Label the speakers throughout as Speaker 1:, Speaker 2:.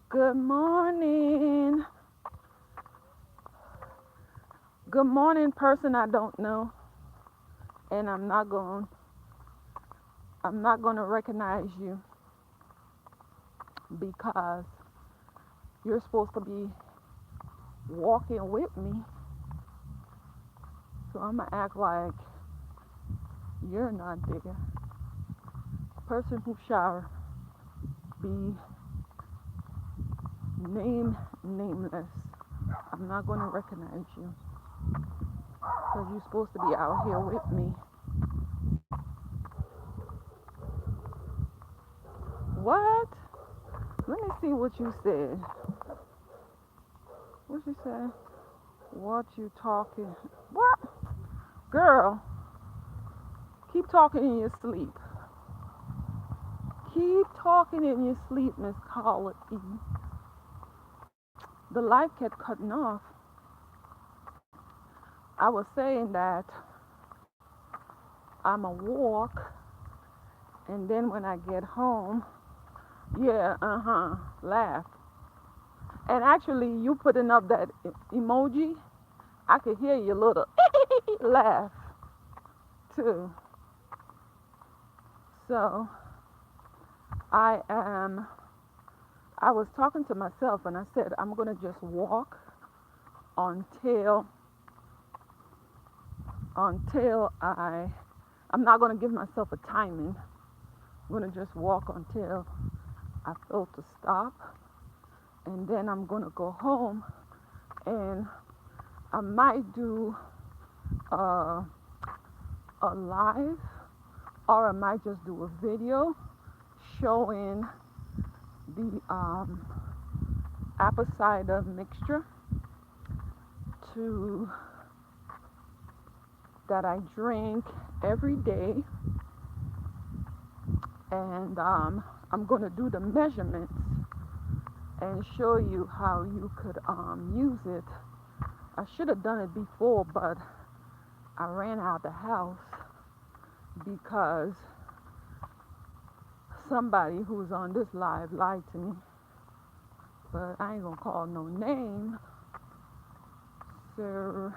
Speaker 1: Good morning. Good morning, person I don't know, and I'm not going to recognize you because you're supposed to be walking with me. So I'm going to act like you're not there. Person who shall be nameless. I'm not going to recognize you because you're supposed to be out here with me. What? Let me see what you said. What you say? What you talking? What? Girl, keep talking in your sleep. Keep talking in your sleep, Miss Carla E. The life kept cutting off. I was saying that I'm a walk, and then when I get home, yeah, laugh. And actually, you putting up that emoji, I could hear your little laugh too. So I am. I was talking to myself, and I said I'm gonna just walk until I'm not gonna give myself a timing. I'm gonna just walk until I feel to stop, and then I'm gonna go home, and I might do uh, a live, or I might just do a video showing the apple cider mixture to that I drink every day, and I'm gonna do the measurements and show you how you could use it. I should have done it before, but I ran out of the house because somebody who's on this live lied to me. But I ain't gonna call no name. So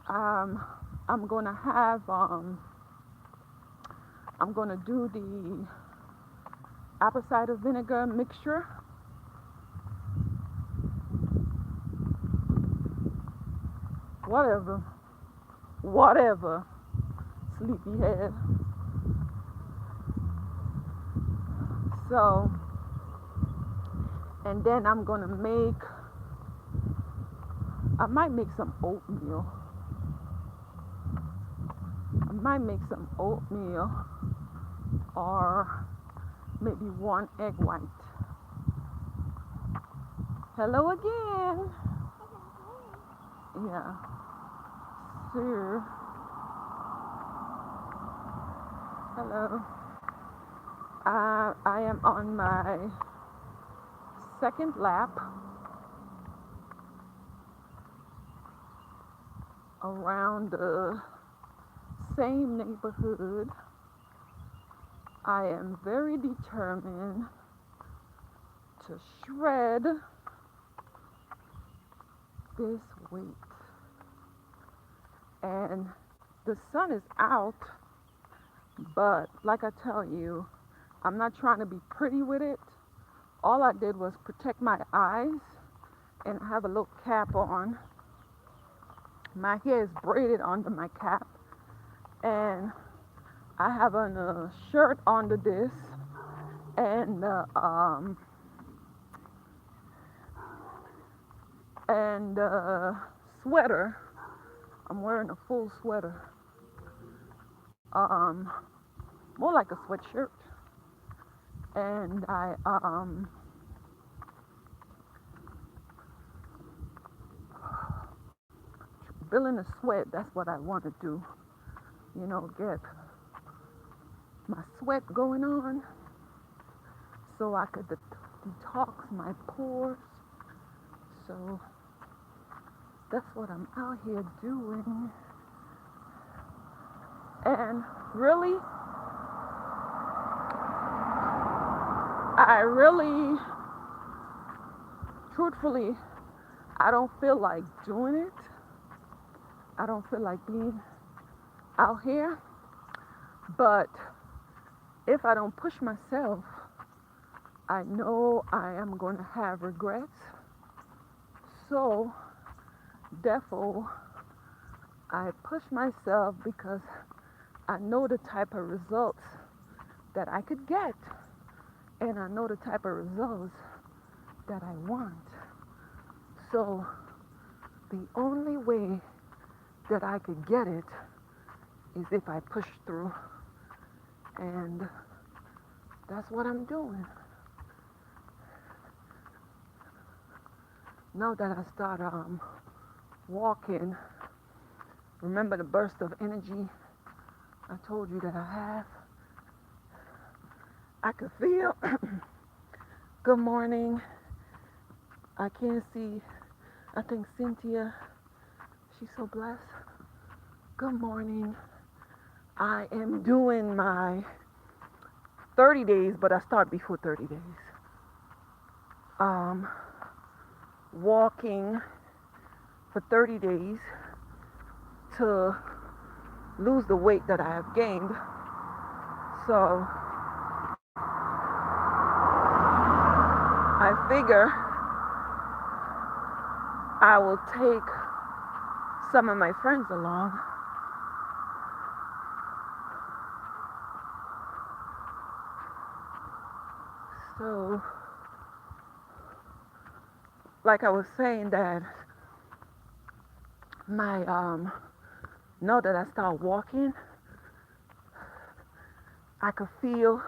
Speaker 1: um, I'm gonna have I'm gonna do the apple cider vinegar mixture. Whatever, whatever, sleepyhead. So, and then I might make some oatmeal. I might make some oatmeal or maybe one egg white. Hello again. Yeah. Sir. Hello. I am on my second lap around the same neighborhood. I am very determined to shred this weight. And the sun is out, but like I tell you, I'm not trying to be pretty with it. All I did was protect my eyes and I have a little cap on. My hair is braided under my cap, and I have a shirt under this and sweater. I'm wearing a full sweater, um, more like a sweatshirt, and I feeling a sweat. That's what I want to do. Get my sweat going on so I could detox my pores. So that's what I'm out here doing. And I really truthfully, I don't feel like doing it. I don't feel like being out here. But if I don't push myself, I know I am going to have regrets. So, therefore, I push myself because I know the type of results that I could get. And I know the type of results that I want. So, the only way that I could get it is if I push through. And that's what I'm doing. Now that I start walking, remember the burst of energy I told you that I have? I could feel, good morning. I can't see, I think Cynthia, she's so blessed. Good morning. I am doing my 30 days, but I start before 30 days. Walking for 30 days to lose the weight that I have gained. So I figure I will take some of my friends along. So, like I was saying, that now that I start walking, I could feel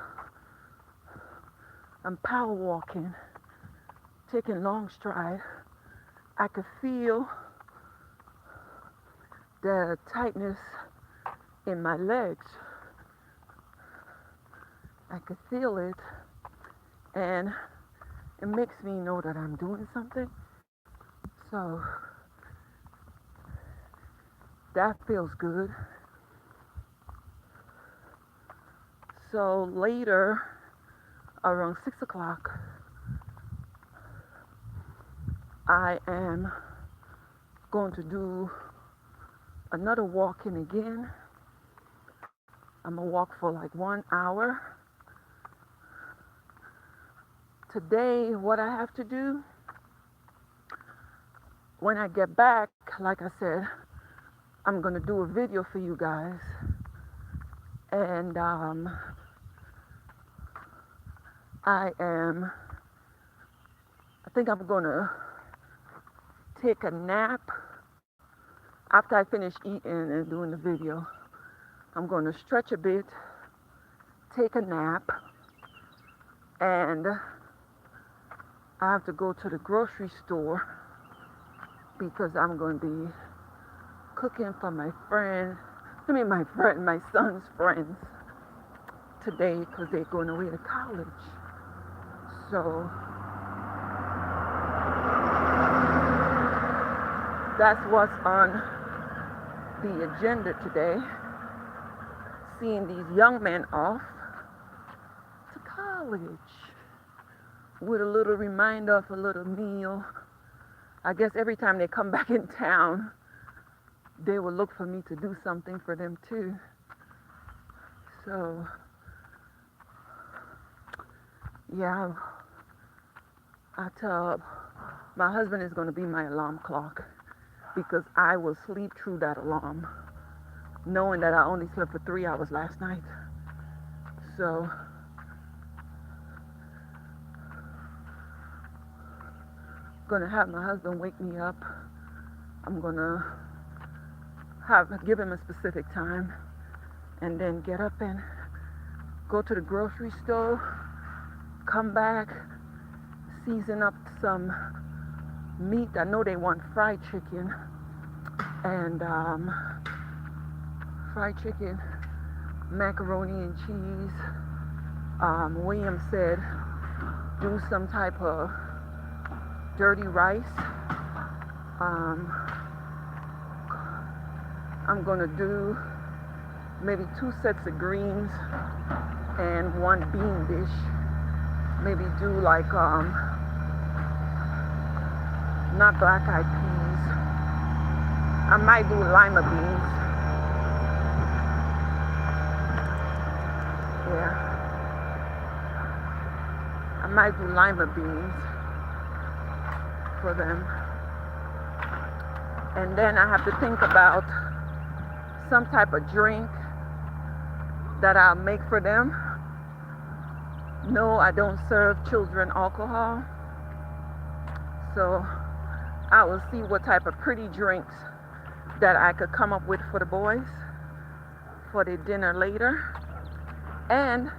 Speaker 1: I'm power walking, taking long stride. I could feel the tightness in my legs. I could feel it, and it makes me know that I'm doing something. So that feels good. So later, around 6 o'clock, I am going to do another walking again. I'm gonna walk for like 1 hour. Today, what I have to do, when I get back, like I said, I'm gonna do a video for you guys. And I think I'm gonna take a nap after I finish eating and doing the video. I'm gonna stretch a bit, take a nap, and I have to go to the grocery store because I'm going to be cooking for my son's friends today because they're going away to college. So that's what's on the agenda today. Seeing these young men off to college with a little reminder of a little meal. I guess every time they come back in town, they will look for me to do something for them too. So, yeah, I tell my husband is going to be my alarm clock because I will sleep through that alarm, knowing that I only slept for 3 hours last night. So, gonna have my husband wake me up. I'm gonna give him a specific time and then get up and go to the grocery store, come back, season up some meat. I know they want fried chicken, and fried chicken, macaroni and cheese. William said do some type of dirty rice. I'm gonna do maybe 2 sets of greens and 1 bean dish. Maybe do like not black eyed peas. I might do lima beans. Yeah, I might do lima beans for them. And then I have to think about some type of drink that I'll make for them. No, I don't serve children alcohol. So I will see what type of pretty drinks that I could come up with for the boys for their dinner later. And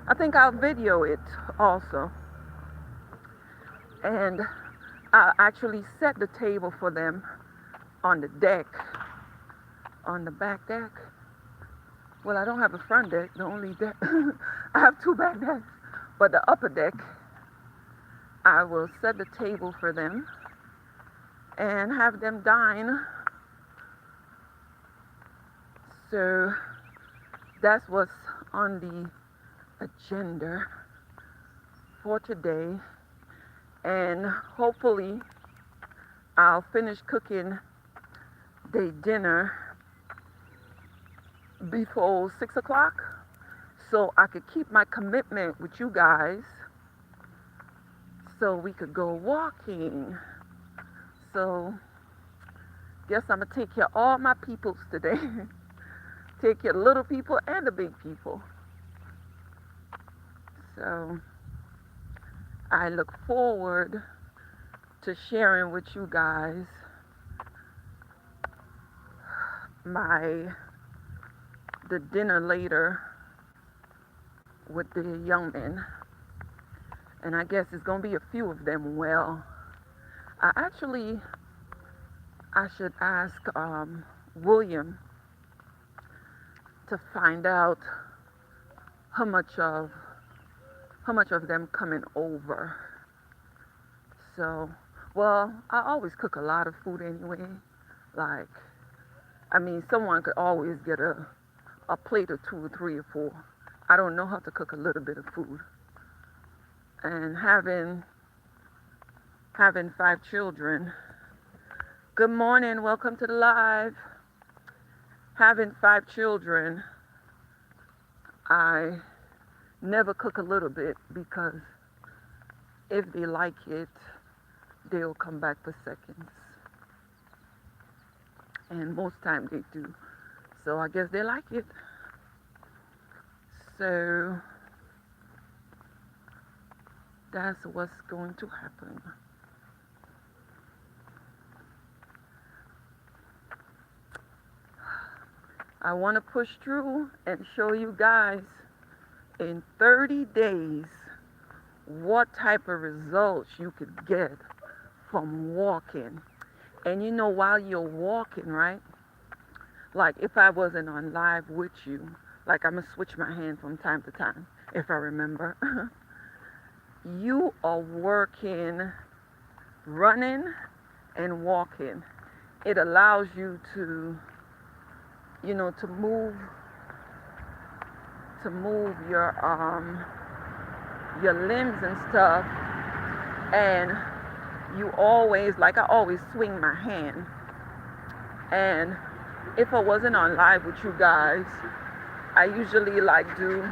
Speaker 1: I think I'll video it also. And I'll actually set the table for them on the deck, on the back deck. Well, I don't have a front deck, the only deck. I have two back decks. But the upper deck, I will set the table for them and have them dine. So that's what's on the agenda for today. And hopefully I'll finish cooking their dinner before 6 o'clock so I could keep my commitment with you guys so we could go walking. So guess I'm gonna take care of all my peoples today. Take care of the little people and the big people. So I look forward to sharing with you guys the dinner later with the young men. And I guess it's gonna be a few of them. Well, I should ask William to find out how much of them coming over. So, well, I always cook a lot of food anyway. Like, I mean, someone could always get a plate or two or three or four. I don't know how to cook a little bit of food. And having 5 children. Good morning, welcome to the live. Having 5 children, I never cook a little bit because if they like it, they'll come back for seconds. And most times they do. So I guess they like it. So that's what's going to happen. I want to push through and show you guys in 30 days what type of results you could get from walking. And you know, while you're walking, right? Like if I wasn't on live with you, like I'm going to switch my hand from time to time, if I remember. You are working, running and walking. It allows you to, you know, to move your limbs and stuff. And you always, like I always swing my hand. And if I wasn't on live with you guys, I usually do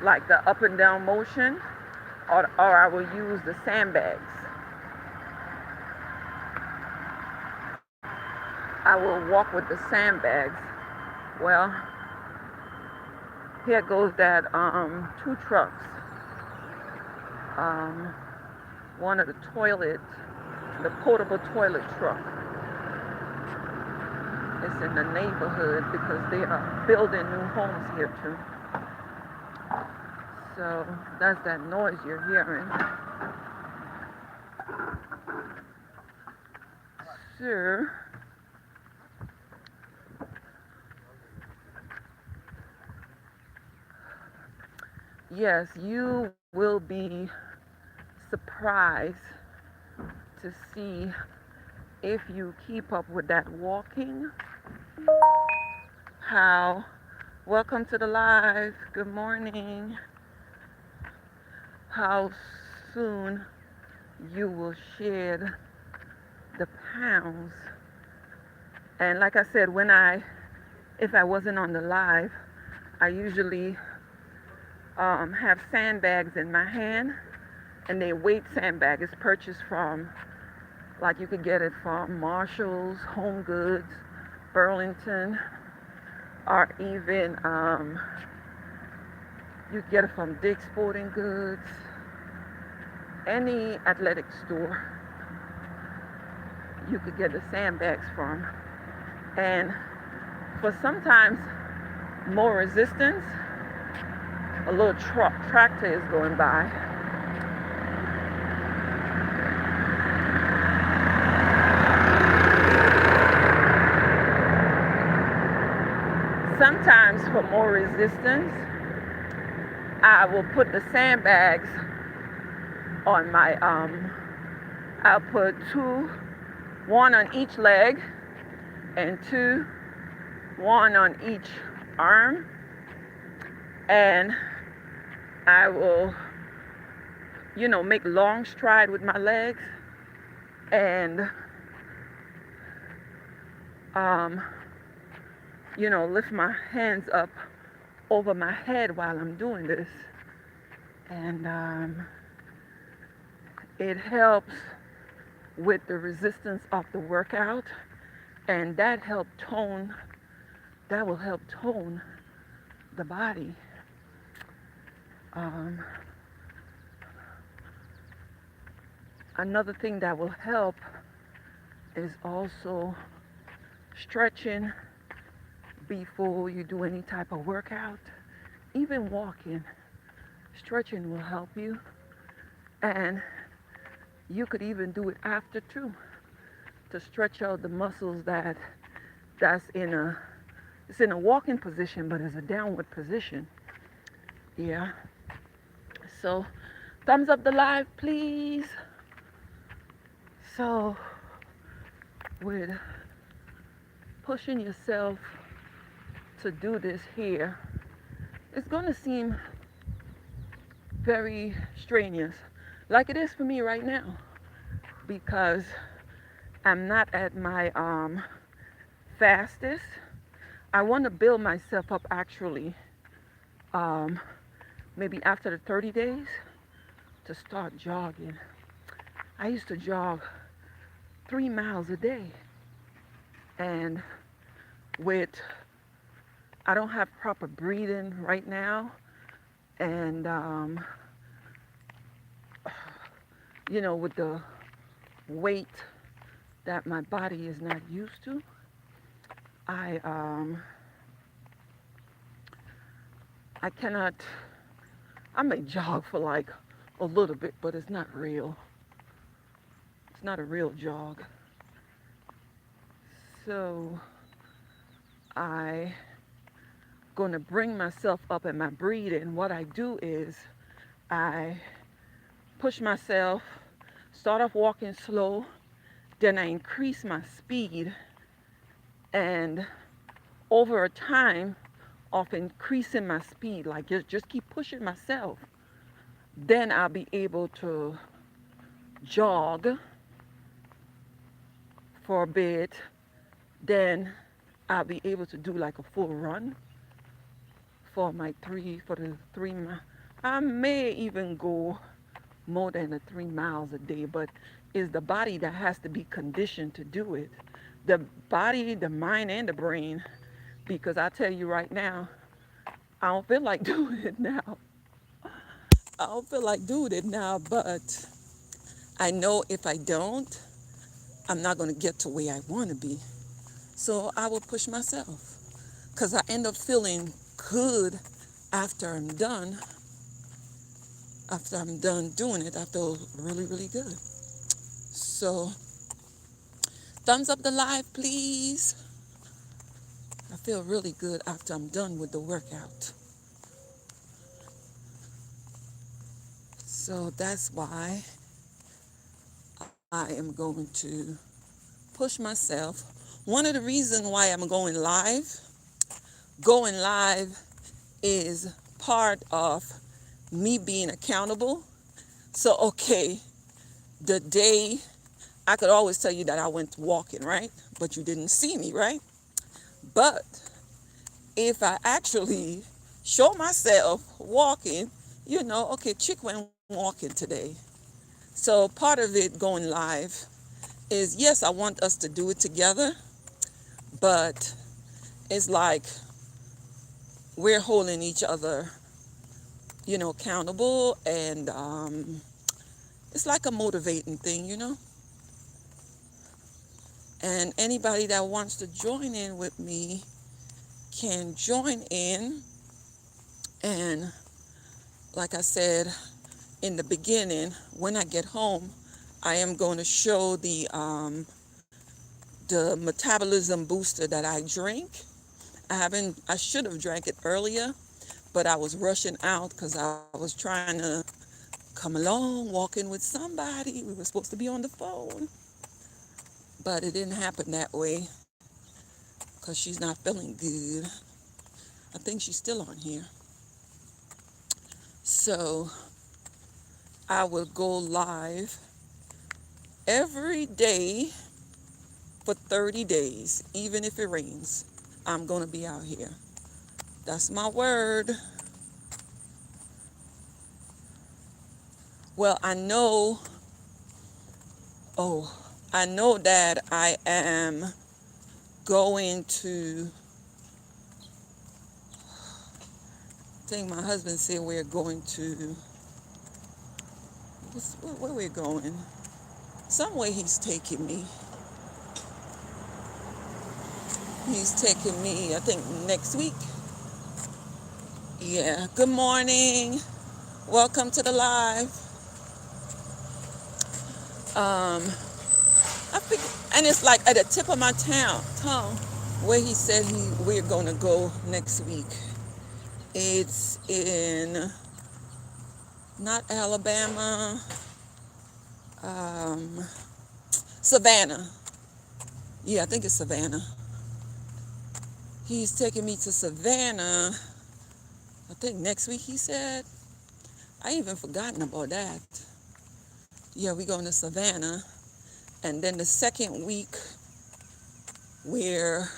Speaker 1: like the up and down motion, or I will use the sandbags. I will walk with the sandbags. Well, here goes that 2 trucks. One of the portable toilet truck. It's in the neighborhood because they are building new homes here too. So that's that noise you're hearing. So yes, you will be surprised to see if you keep up with that walking, welcome to the live, good morning, how soon you will shed the pounds. And like I said, if I wasn't on the live, I usually have sandbags in my hand, and they weight sandbag is purchased from, like you could get it from Marshalls, Home Goods, Burlington, or even you get it from Dick's Sporting Goods, any athletic store you could get the sandbags from. And for sometimes more resistance, a little tractor is going by. Sometimes for more resistance, I will put the sandbags on my, I'll put one on each leg and one on each arm. And I will, make long stride with my legs and, lift my hands up over my head while I'm doing this. And it helps with the resistance of the workout, and that will help tone the body. Another thing that will help is also stretching before you do any type of workout. Even walking, stretching will help you. And you could even do it after too, to stretch out the muscles that's in a walking position, but it's a downward position. Yeah. So thumbs up the live, please. So with pushing yourself to do this here, it's going to seem very strenuous, like it is for me right now, because I'm not at my fastest. I want to build myself up actually, maybe after the 30 days, to start jogging. I used to jog 3 miles a day, and I don't have proper breathing right now, and with the weight that my body is not used to, I cannot. I may jog for like a little bit, but it's not real. It's not a real jog. So I gonna bring myself up in my breathing. What I do is I push myself, start off walking slow, then I increase my speed, and over a time of increasing my speed, like just keep pushing myself, then I'll be able to jog for a bit, then I'll be able to do like a full run for the 3 miles. I may even go more than the 3 miles a day, but it's the body that has to be conditioned to do it. The body, the mind, and the brain, because I tell you right now, I don't feel like doing it now. I don't feel like doing it now, but I know if I don't, I'm not going to get to where I want to be. So I will push myself, because I end up feeling good after I'm done. After I'm done doing it, I feel really, really good. So thumbs up the live, please. I feel really good after I'm done with the workout. So that's why I am going to push myself. One of the reasons why I'm going live is part of me being accountable. So, okay, the day I could always tell you that I went walking, right? But you didn't see me, right? But if I actually show myself walking, okay, Chick went walking today. So part of it going live is, yes, I want us to do it together, but it's like we're holding each other, accountable, and it's like a motivating thing. And anybody that wants to join in with me can join in. And like I said in the beginning, when I get home, I am going to show the metabolism booster that I drink. I should have drank it earlier, but I was rushing out because I was trying to come along, walking with somebody. We were supposed to be on the phone, but it didn't happen that way because she's not feeling good. I think she's still on here. So I will go live every day for 30 days, even if it rains. I'm going to be out here. That's my word. Well, I know that I am going to, I think my husband said we're going to, where we're going? Somewhere he's taking me. He's taking me, I think, next week. Yeah. Good morning. Welcome to the live. I think, and it's like at the tip of my tongue where he said we're going to go next week. It's in not Alabama, Savannah. Yeah, I think it's Savannah. He's taking me to Savannah, I think next week, he said. I even forgotten about that. Yeah, we're going to Savannah. And then the second week, we're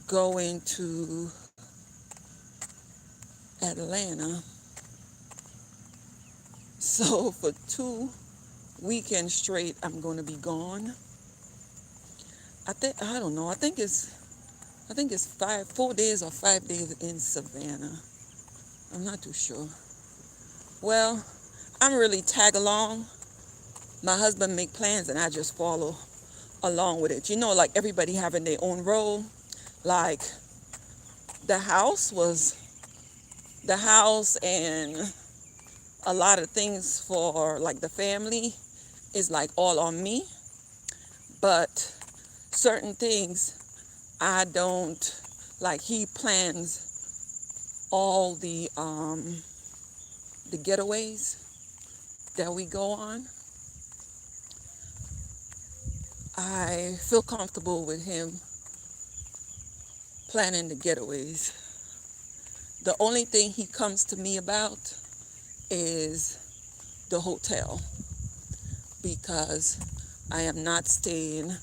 Speaker 1: going to Atlanta. So for 2 weekends straight, I'm going to be gone. I don't know. I think it's 4 days or 5 days in Savannah. I'm not too sure. Well, I'm really tag along. My husband make plans and I just follow along with it. Like everybody having their own role. Like the house and a lot of things for like the family is like all on me. But certain things I don't, like he plans all the getaways that we go on. I feel comfortable with him planning the getaways. The only thing he comes to me about is the hotel, because I am not staying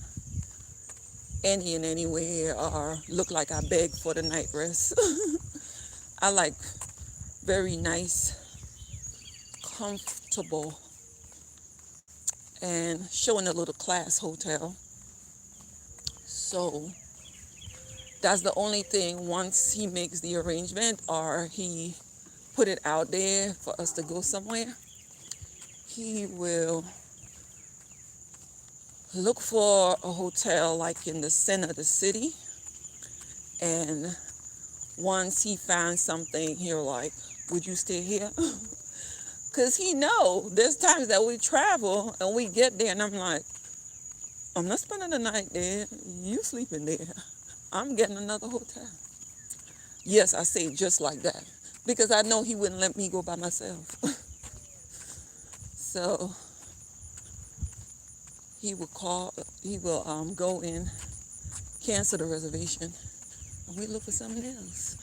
Speaker 1: anywhere or look like I beg for the night rest. I like very nice, comfortable, and showing a little class hotel. So that's the only thing. Once he makes the arrangement or he put it out there for us to go somewhere, he will look for a hotel like in the center of the city. And once he finds something, he'll like, would you stay here? Because he know there's times that we travel and we get there and I'm like, I'm not spending the night there. You sleeping there. I'm getting another hotel. Yes, I say just like that. Because I know he wouldn't let me go by myself. So he will go in, cancel the reservation, and we look for something else.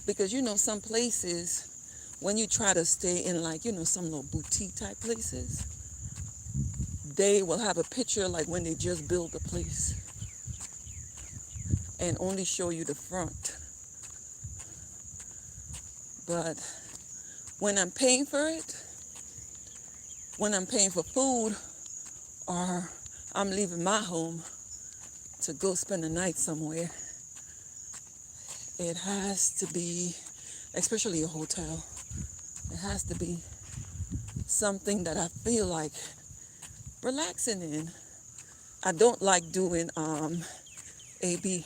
Speaker 1: Because some places, when you try to stay in like, some little boutique type places, they will have a picture like when they just built the place and only show you the front. But when I'm paying for it, when I'm paying for food, or I'm leaving my home to go spend the night somewhere, it has to be, especially a hotel, it has to be something that I feel like relaxing in. I don't like doing Airbnb.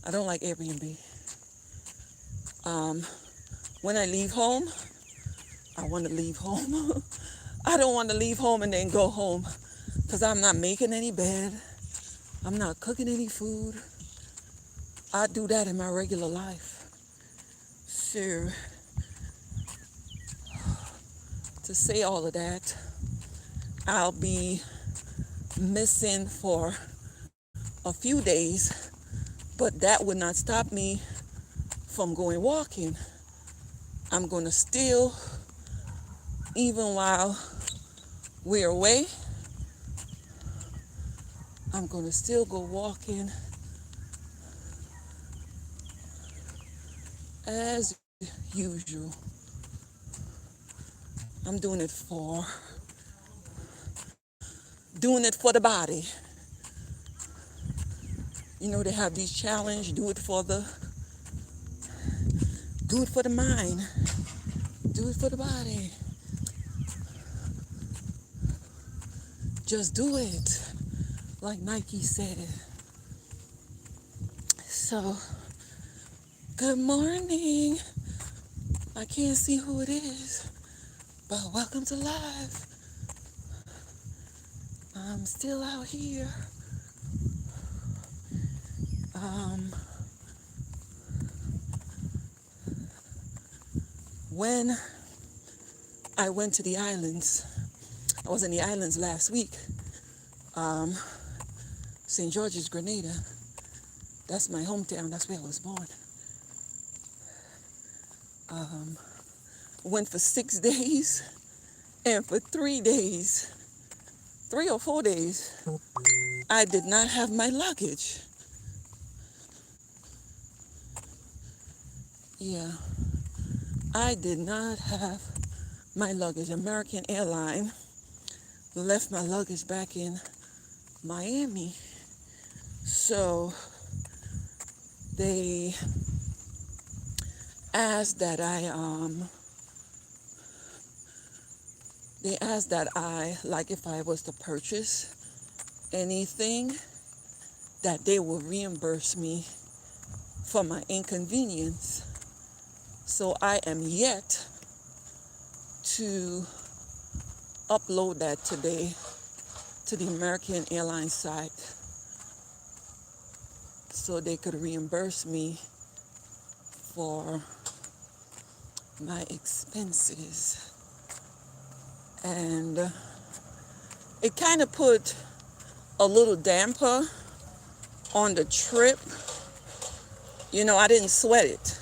Speaker 1: I don't like Airbnb. When I leave home, I want to leave home. I don't want to leave home and then go home because I'm not making any bed. I'm not cooking any food. I do that in my regular life. So, to say all of that, I'll be missing for a few days, but that would not stop me from going walking. I'm going to still, even while we're away, I'm going to still go walking as usual. I'm doing it for the body. You know, they have these challenges, do it for the mind, do it for the body. Just do it, like Nike said. So, good morning. I can't see who it is, but welcome to live. I'm still out here. When I went to the islands, I was in the islands last week, St. George's, Grenada. That's my hometown. That's where I was born. Went for 6 days, and for 3 days, 3 or 4 days, I did not have my luggage. Yeah, I did not have my luggage. American Airlines left my luggage back in Miami. So they asked that like if I was to purchase anything, that they will reimburse me for my inconvenience. So I am yet to upload that today to the American Airlines site so they could reimburse me for my expenses. And it kind of put a little damper on the trip. You know, I didn't sweat it.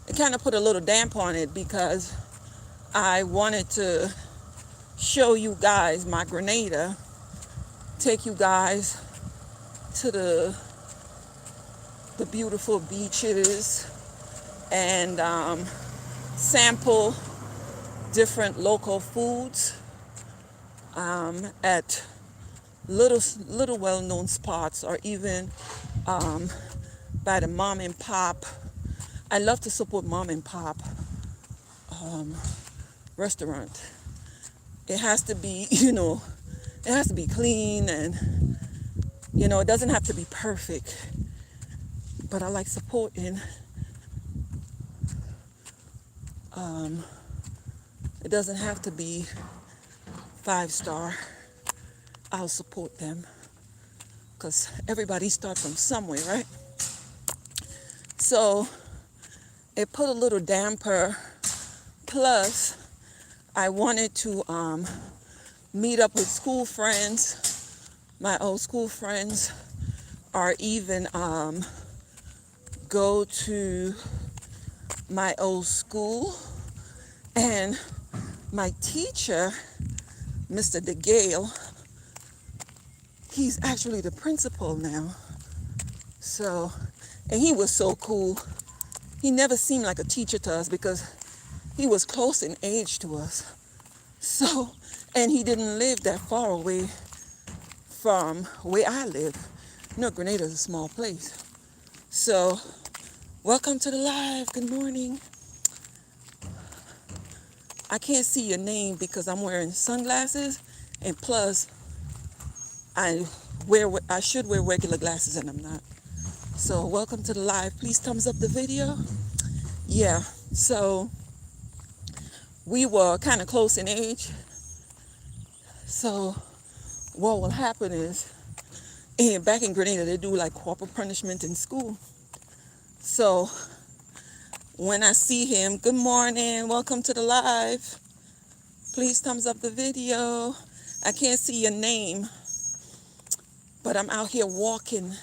Speaker 1: It kind of put a little damper on it because I wanted to show you guys my Grenada, take you guys to the beautiful beaches and sample different local foods at little well-known spots, or even by the mom and pop. I love to support mom and pop restaurant. It has to be, it has to be clean, and it doesn't have to be perfect. But I like supporting. It doesn't have to be 5-star. I'll support them because everybody starts from somewhere, right? So it put a little damper. Plus, I wanted to meet up with school friends, my old school friends, or even go to my old school and My teacher, Mr. DeGale, he's actually the principal now. So, and he was so cool. He never seemed like a teacher to us because he was close in age to us. So, and he didn't live that far away from where I live. You know, Grenada is a small place. So, welcome to the live. Good morning. I can't see your name because I'm wearing sunglasses, and plus I should wear regular glasses and I'm not. So welcome to the live. Please thumbs up the video. Yeah, so we were kind of close in age. So what will happen is, and back in Grenada, they do like corporal punishment in school. So when I see him, good morning, welcome to the live. Please thumbs up the video. I can't see your name, but I'm out here walking.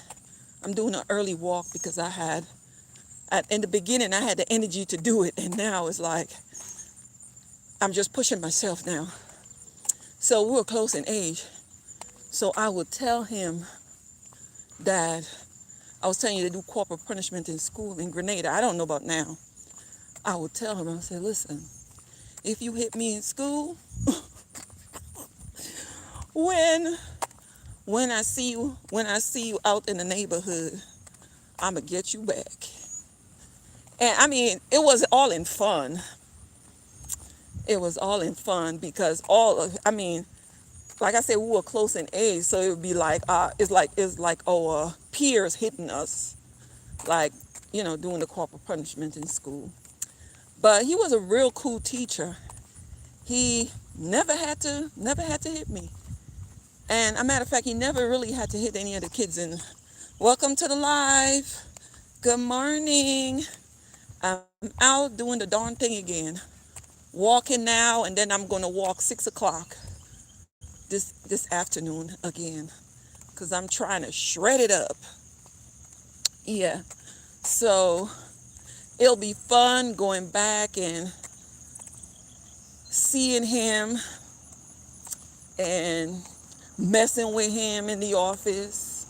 Speaker 1: I'm doing an early walk because in the beginning, I had the energy to do it. And now it's like, I'm just pushing myself now. So we were close in age. So I would tell him that I was telling you to do corporal punishment in school in Grenada. I don't know about now. I would tell him, I would say, listen, if you hit me in school, when I see you out in the neighborhood, I'ma get you back. And I mean, it was all in fun. It was all in fun because like I said, we were close in age, so it would be like it's like our peers hitting us, like, you know, doing the corporal punishment in school. But he was a real cool teacher. He never had to hit me. And a matter of fact, he never really had to hit any of the kids in. Welcome to the live. Good morning. I'm out doing the darn thing again. Walking now, and then I'm going to walk 6 o'clock this afternoon again because I'm trying to shred it up. Yeah. So it'll be fun going back and seeing him and messing with him in the office.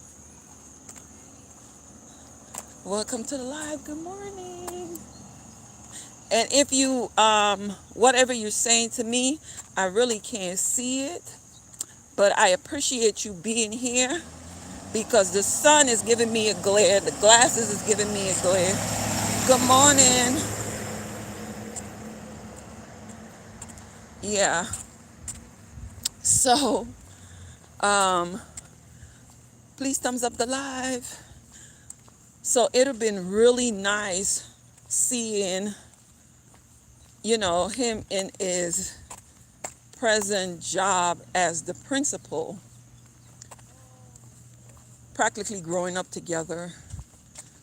Speaker 1: Welcome to the live. Good morning. And if you, whatever you're saying to me, I really can't see it, but I appreciate you being here because the sun is giving me a glare. The glasses is giving me a glare. Good morning. Yeah. So, please thumbs up the live. So it would have been really nice seeing, you know, him in his present job as the principal, practically growing up together.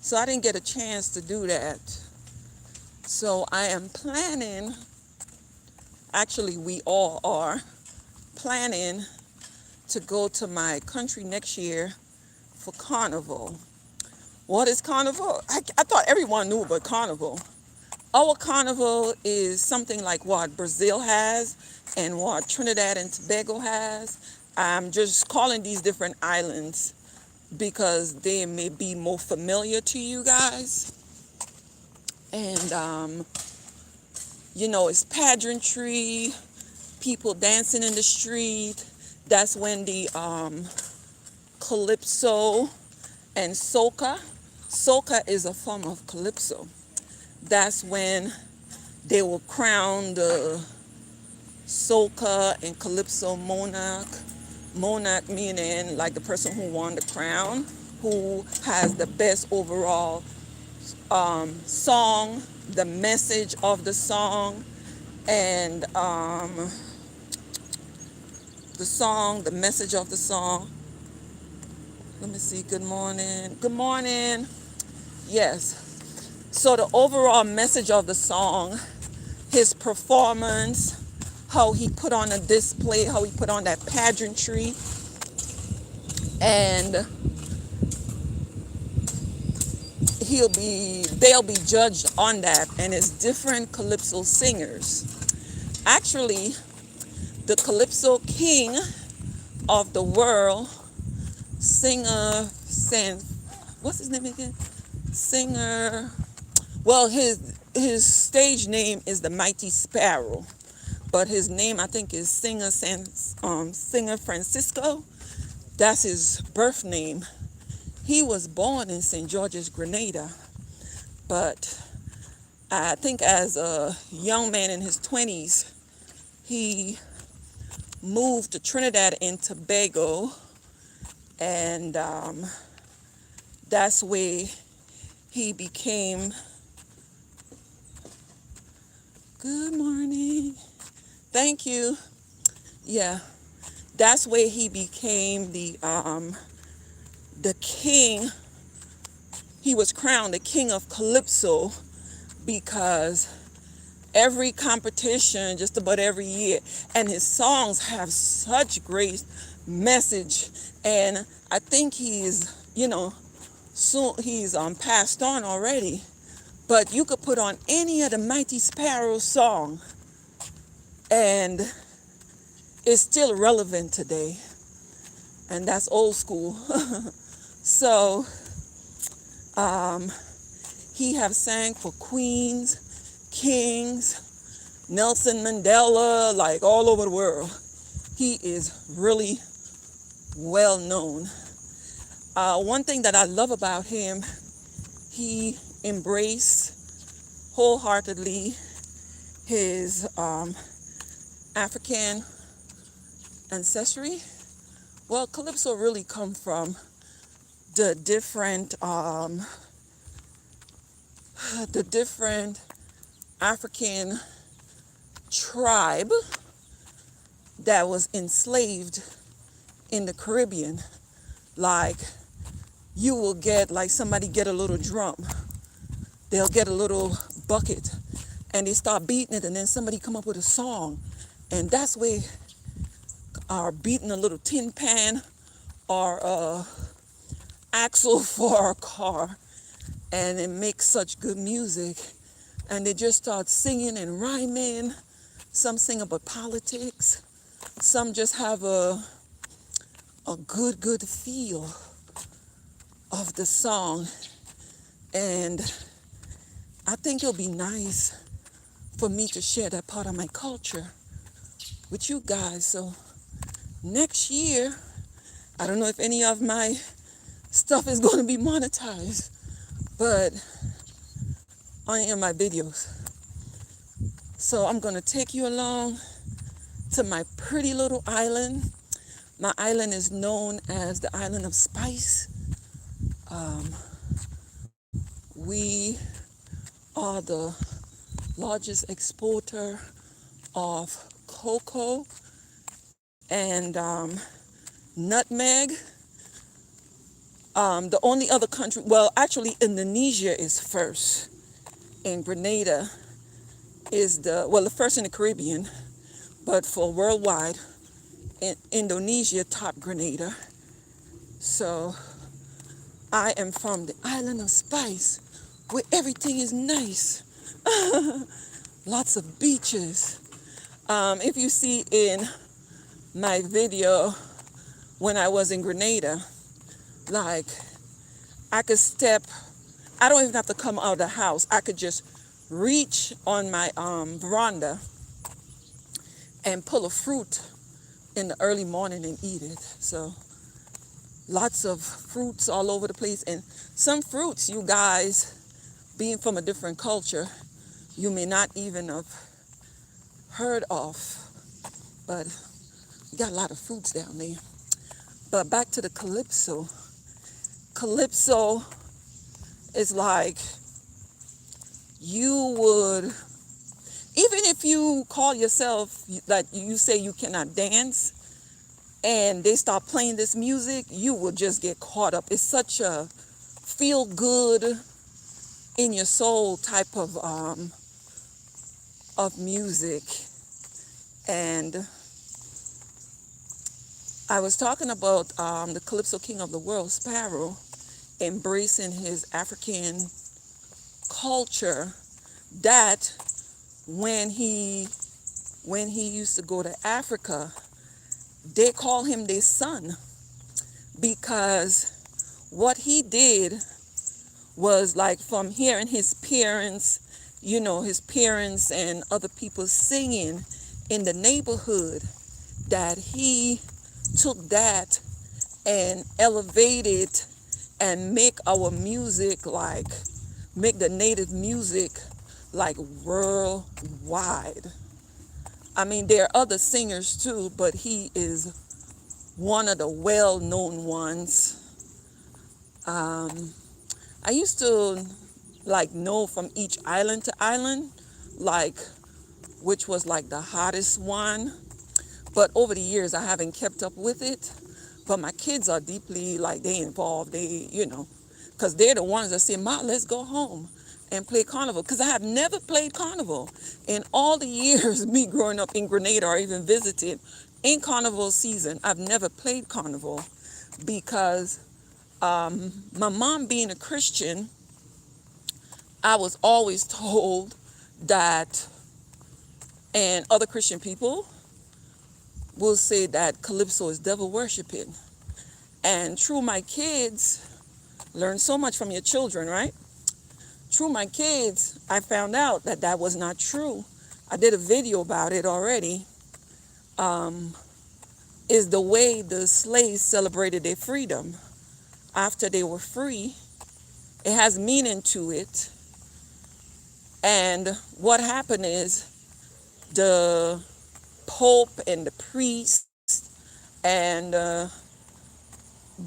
Speaker 1: So I didn't get a chance to do that. So I am planning, actually we all are planning to go to my country next year for Carnival. What is Carnival? I thought everyone knew about Carnival. Our Carnival is something like what Brazil has and what Trinidad and Tobago has. I'm just calling these different islands because they may be more familiar to you guys. And, you know, it's pageantry, people dancing in the street. That's when the calypso and soca. Soca is a form of calypso. That's when they will crown the soca and calypso monarch. Monarch meaning like the person who won the crown, who has the best overall song, the message of the song, and the message of the song. Let me see. Good morning. Good morning. Yes. So the overall message of the song, his performance, how he put on a display, how he put on that pageantry, and they'll be judged on that. And it's different calypso singers. Actually, the Calypso king of the world, singer, what's his name again? Singer. Well, his stage name is the Mighty Sparrow, but his name I think is Singer Francisco. That's his birth name. He was born in St. George's, Grenada, but I think as a young man in his 20s, he moved to Trinidad and Tobago, and that's where he became. Good morning. Thank you. Yeah, that's where he became the king. He was crowned the king of Calypso because every competition, just about every year, and his songs have such great message. And I think soon he's passed on already. But you could put on any of the Mighty Sparrow song, and it's still relevant today. And that's old school. So he have sang for queens, kings, Nelson Mandela, like all over the world. He is really well known. One thing that I love about him, he embraced wholeheartedly his African ancestry. Well, Calypso really come from the different African tribe that was enslaved in the Caribbean. Like, you will get, like, somebody get a little drum, they'll get a little bucket, and they start beating it, and then somebody come up with a song, and that's where are beating a little tin pan or a axle for a car, and it makes such good music, and they just start singing and rhyming. Some sing about politics, some just have a good feel of the song. And I think it'll be nice for me to share that part of my culture with you guys. So next year, I don't know if any of my stuff is going to be monetized, but on any of my videos. So I'm going to take you along to my pretty little island. My island is known as the Island of Spice. We are the largest exporter of cocoa and nutmeg. The only other country, well, actually Indonesia is first, and Grenada is the first in the Caribbean, but for worldwide, Indonesia top Grenada. So I am from the Island of Spice, where everything is nice. Lots of beaches. If you see in my video when I was in Grenada, like, I could step, I don't even have to come out of the house. I could just reach on my veranda and pull a fruit in the early morning and eat it. So lots of fruits all over the place. And some fruits, you guys, being from a different culture, you may not even have heard of. But you got a lot of fruits down there. But back to the Calypso. Calypso is like, you would, even if you call yourself, like you say you cannot dance, and they start playing this music, you will just get caught up. It's such a feel good in your soul type of music. And I was talking about the Calypso king of the world, Sparrow, embracing his African culture, that when he when he used to go to Africa, they call him their son because what he did was like from hearing his parents, his parents and other people singing in the neighborhood, that he took that and elevated and make our music make the native music like worldwide. I mean, there are other singers too, but he is one of the well-known ones. I used to know from each island to island, like which was like the hottest one. But over the years, I haven't kept up with it. But my kids are deeply they involved. Because they're the ones that say, "Ma, let's go home and play carnival." Because I have never played carnival in all the years me growing up in Grenada or even visited in carnival season. I've never played carnival because my mom being a Christian, I was always told that, and other Christian people will say that Calypso is devil worshiping. And through my kids, learn so much from your children, right? Through my kids, I found out that that was not true. I did a video about it already. Is the way the slaves celebrated their freedom after they were free. It has meaning to it. And what happened is the Pope and the priest, and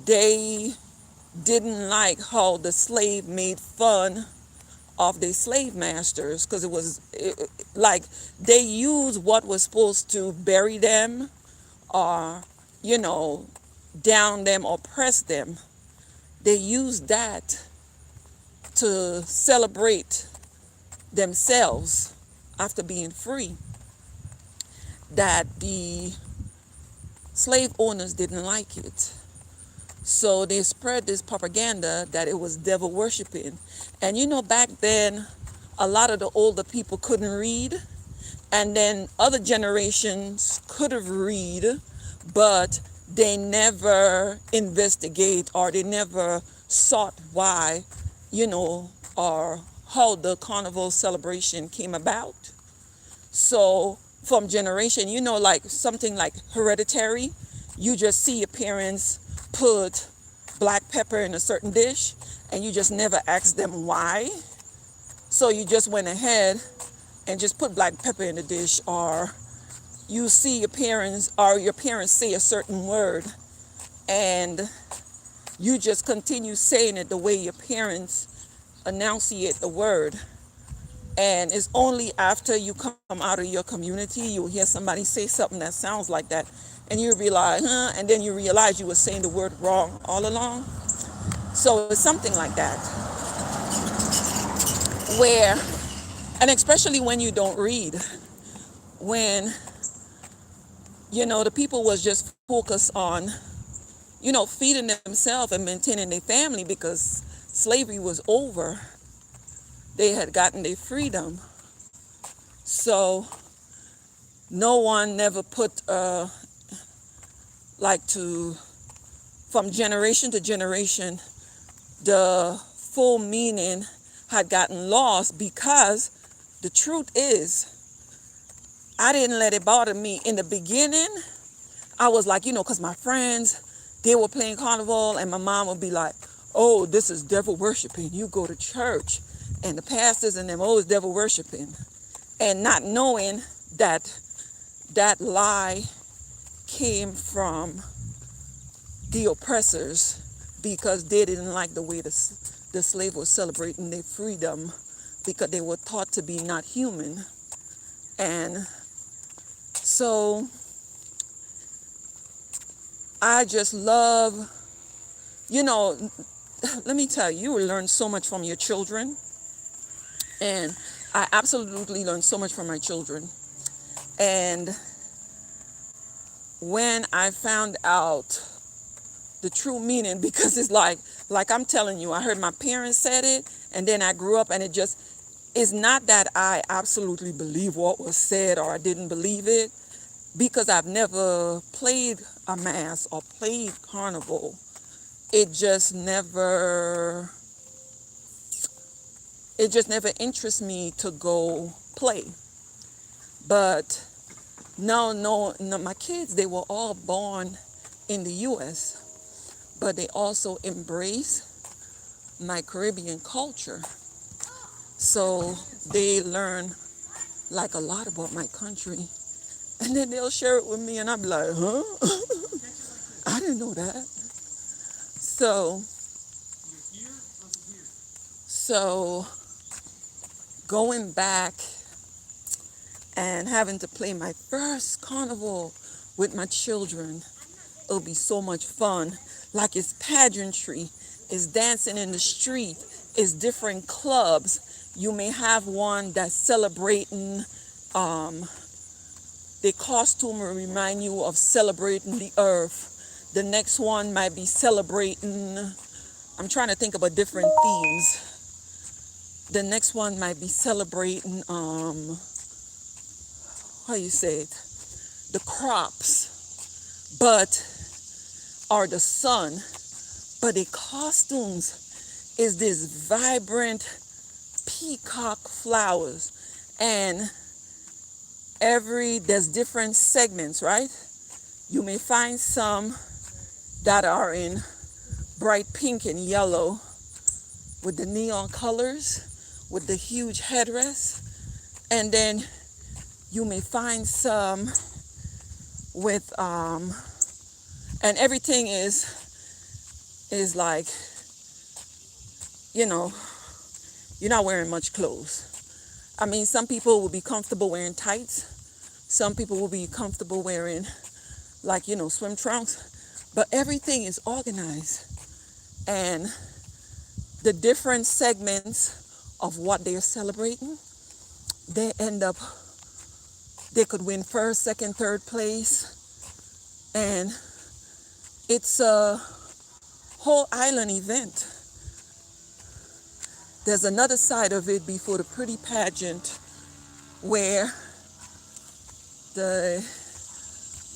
Speaker 1: they didn't like how the slave made fun of their slave masters, because like they used what was supposed to bury them or down them or press them. They used that to celebrate themselves after being free. That the slave owners didn't like it. So they spread this propaganda that it was devil worshiping. And back then, a lot of the older people couldn't read. And then other generations could have read, but they never investigate or they never sought why, or how the carnival celebration came about. So from generation, like something like Hereditary, you just see your parents put black pepper in a certain dish and you just never ask them why. So you just went ahead and just put black pepper in the dish, or you see your parents say a certain word and you just continue saying it the way your parents enunciate the word. And it's only after you come out of your community, you'll hear somebody say something that sounds like that. And you realize, and then you realize you were saying the word wrong all along. So it's something like that. Where, and especially when you don't read, when, the people was just focused on, feeding themselves and maintaining their family because slavery was over. They had gotten their freedom. So no one never put, from generation to generation, the full meaning had gotten lost, because the truth is, I didn't let it bother me. In the beginning, I was like, because my friends, they were playing carnival and my mom would be like, "Oh, this is devil worshiping. You go to church." And the pastors and them, "Oh, it's devil worshiping." And not knowing that that lie came from the oppressors, because they didn't like the way the slave was celebrating their freedom, because they were taught to be not human. And so I just love, let me tell you, you will learn so much from your children. And I absolutely learned so much from my children. And when I found out the true meaning, because it's like I'm telling you, I heard my parents said it, and then I grew up and it just, It's not that I absolutely believe what was said or I didn't believe it, because I've never played a mass or played carnival. It just never interests me to go play. But no, my kids, they were all born in the US, but they also embrace my Caribbean culture. So they learn like a lot about my country. And then they'll share it with me and I'm like, huh? I didn't know that. So going back and having to play my first carnival with my children, it'll be so much fun. Like it's pageantry, it's dancing in the street, it's different clubs. You may have one that's celebrating, their costume will remind you of celebrating the earth. The next one might be celebrating, I'm trying to think about different themes. The next one might be celebrating, how you say it, the crops, but, or the sun. But the costumes is this vibrant peacock flowers. And there's different segments, right? You may find some that are in bright pink and yellow with the neon colors, with the huge headdress. And then you may find some with, and everything is like, you know, you're not wearing much clothes. I mean, some people will be comfortable wearing tights. Some people will be comfortable wearing, like, swim trunks. But everything is organized. And the different segments of what they're celebrating, they could win first, second, third place. And it's a whole island event. There's another side of it before the pretty pageant where they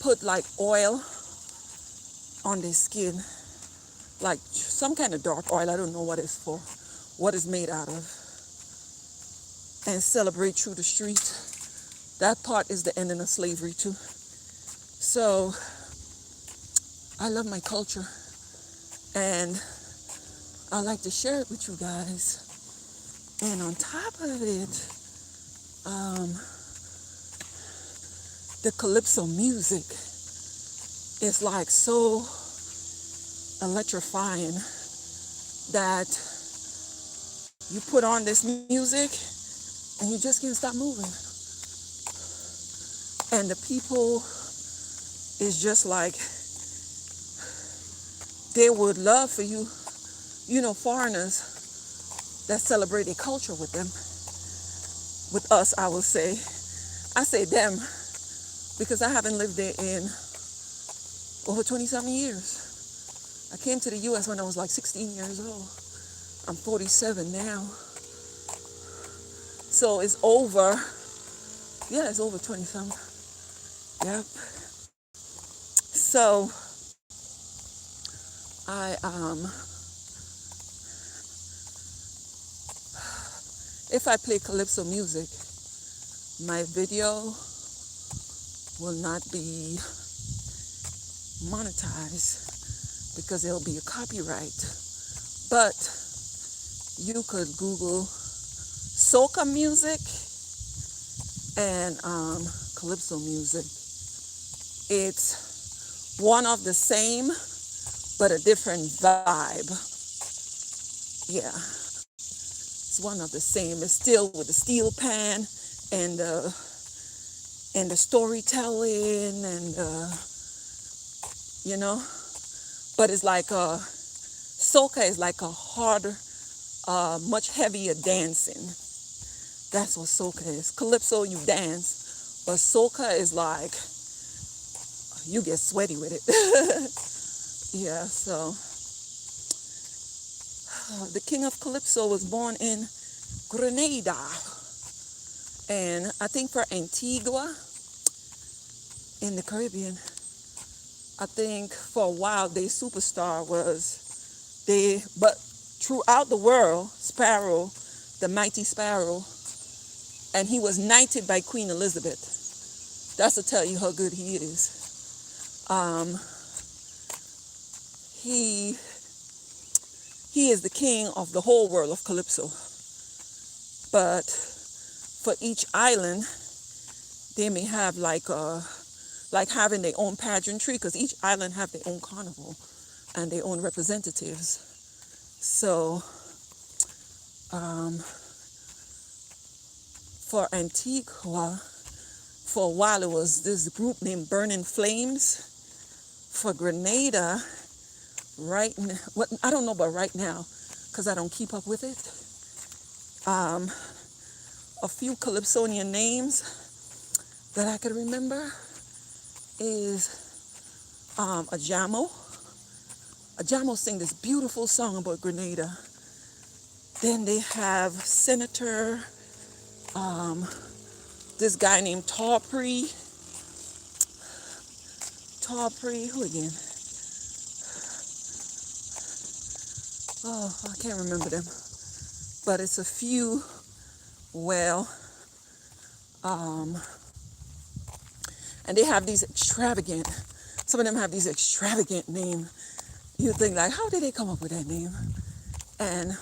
Speaker 1: put like oil on their skin, like some kind of dark oil, I don't know what it's for, what it's made out of, and celebrate through the street. That part is the ending of slavery too. So I love my culture and I like to share it with you guys. And on top of it, the calypso music is like so electrifying that you put on this music and you just can't stop moving. And the people is just like, they would love for you, foreigners that celebrate their culture with them. With us, I will say. I say them because I haven't lived there in over 20-something years. I came to the U.S. when I was like 16 years old. I'm 47 now. So it's over 20-something. Yep. So if I play calypso music, my video will not be monetized because there'll be a copyright. But you could Google soca music and calypso music. It's one of the same, but a different vibe. Yeah. It's one of the same. It's still with the steel pan and the storytelling and but it's like soca is like a harder, much heavier dancing. That's what soca is. Calypso, you dance, but soca is like you get sweaty with it. Yeah, so the king of calypso was born in Grenada. And I think for Antigua in the Caribbean, I think for a while their superstar was but throughout the world, Sparrow, the mighty Sparrow, and he was knighted by Queen Elizabeth. That's to tell you how good he is. Um, he he is the king of the whole world of Calypso. But for each island, they may have like having their own pageantry, because each island have their own carnival and their own representatives. So for Antigua, for a while it was this group named Burning Flames. For Grenada, right now, I don't know about right now, because I don't keep up with it. A few Calypsonian names that I could remember is Ajamo. Ajamo sing this beautiful song about Grenada. Then they have Senator, this guy named Tawpri, who again? Oh, I can't remember them. But it's a few, well, and they have these extravagant, some of them have these extravagant names. You think like, how did they come up with that name? And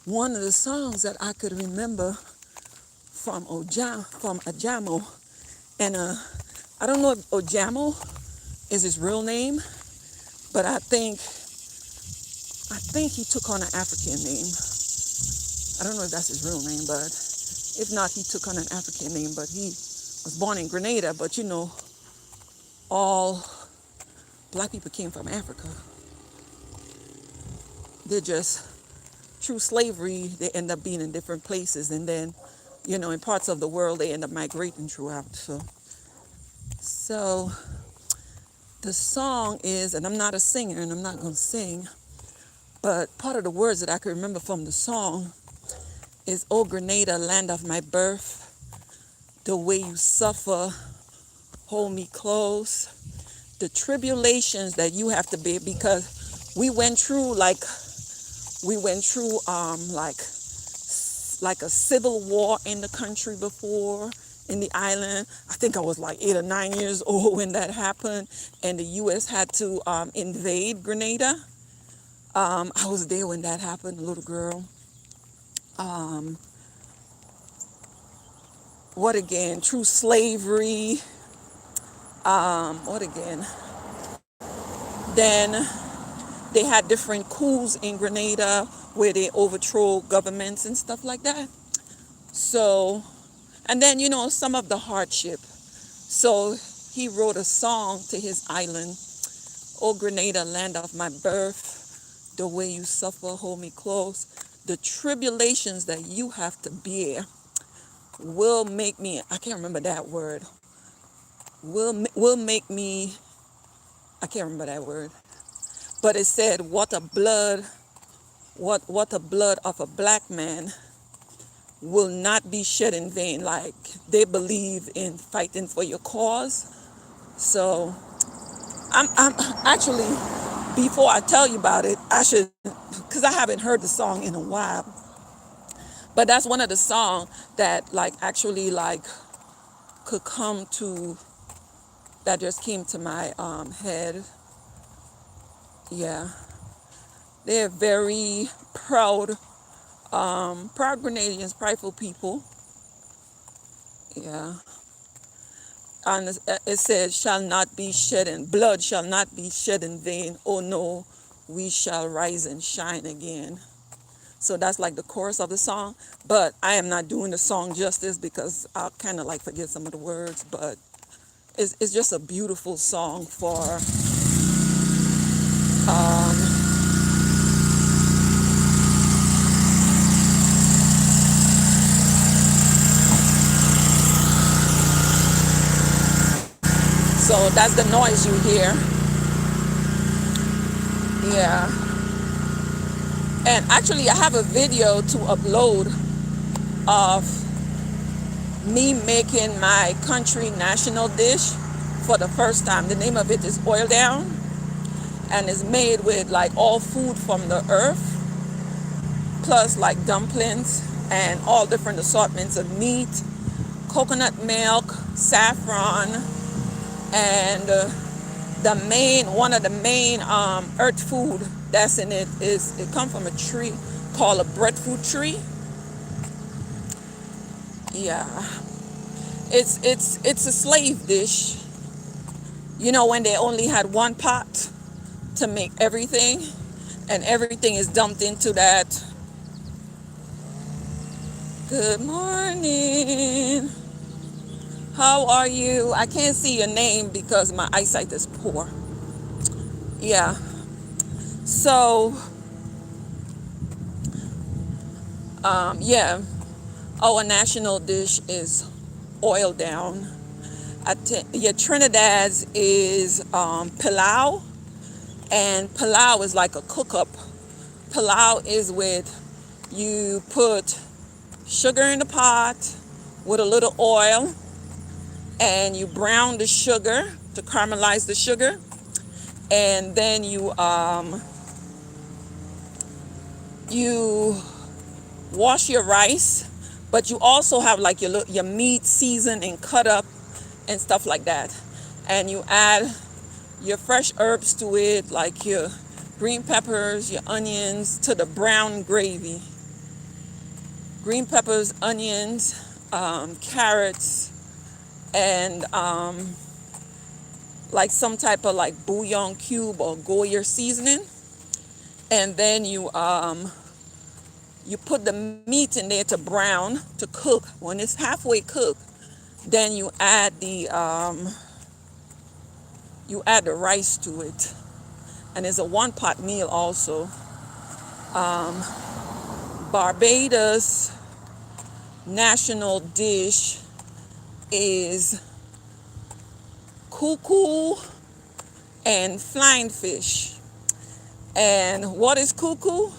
Speaker 1: one of the songs that I could remember from Ajamo, and I don't know if Ojamo is his real name, but I think he took on an African name. I don't know if that's his real name, but if not, he took on an African name. But he was born in Grenada, but you know, all black people came from Africa. They're just, through slavery, they end up being in different places. And then, you know, in parts of the world, they end up migrating throughout. So the song is, and I'm not a singer and I'm not going to sing, but part of the words that I can remember from the song is, "Oh Grenada, land of my birth, the way you suffer, hold me close, the tribulations that you have to bear," because we went through like a civil war in the country before, in the island. I think I was like 8 or 9 years old when that happened, and the U.S. had to invade Grenada. I was there when that happened, a little girl. What again? True slavery. What again? Then they had different coups in Grenada where they overthrow governments and stuff like that. So, and then, you know, some of the hardship. So he wrote a song to his island, "Oh Grenada, land of my birth, the way you suffer, hold me close. The tribulations that you have to bear will make me," I can't remember that word, will make me, I can't remember that word. But it said, what a blood of a black man will not be shed in vain. Like, they believe in fighting for your cause. So I'm actually, before I tell you about it, I should, because I haven't heard the song in a while. But that's one of the songs that like actually like could come to, that just came to my head. Yeah. They're very proud Grenadians, prideful people. Yeah. And it says, shall not be shed in, blood shall not be shed in vain. Oh no, we shall rise and shine again. So that's like the chorus of the song. But I am not doing the song justice because I'll kind of like forget some of the words. But it's just a beautiful song for so that's the noise you hear. Yeah. And actually, I have a video to upload of me making my country national dish for the first time. The name of it is Oil Down, and it's made with like all food from the earth, plus like dumplings and all different assortments of meat, coconut milk, saffron, and one of the main earth food that's in it is, it comes from a tree called a breadfruit tree. Yeah, it's a slave dish. You know, when they only had one pot to make everything, and everything is dumped into that. Good morning. How are you? I can't see your name because my eyesight is poor. Yeah. So, yeah, our national dish is oil down. Yeah, Trinidad's is pilau, and pilau is like a cook-up. Pilau is with, you put sugar in the pot with a little oil, and you brown the sugar to caramelize the sugar, and then you wash your rice, but you also have like your meat seasoned and cut up and stuff like that, and you add your fresh herbs to it, like your green peppers, your onions, to the brown gravy. Green peppers, onions, carrots, and like some type of like bouillon cube or Goya seasoning, and then you put the meat in there to brown, to cook. When it's halfway cooked, then you add the rice to it, and it's a one-pot meal also. Barbados national dish is cuckoo and flying fish. And what is cuckoo?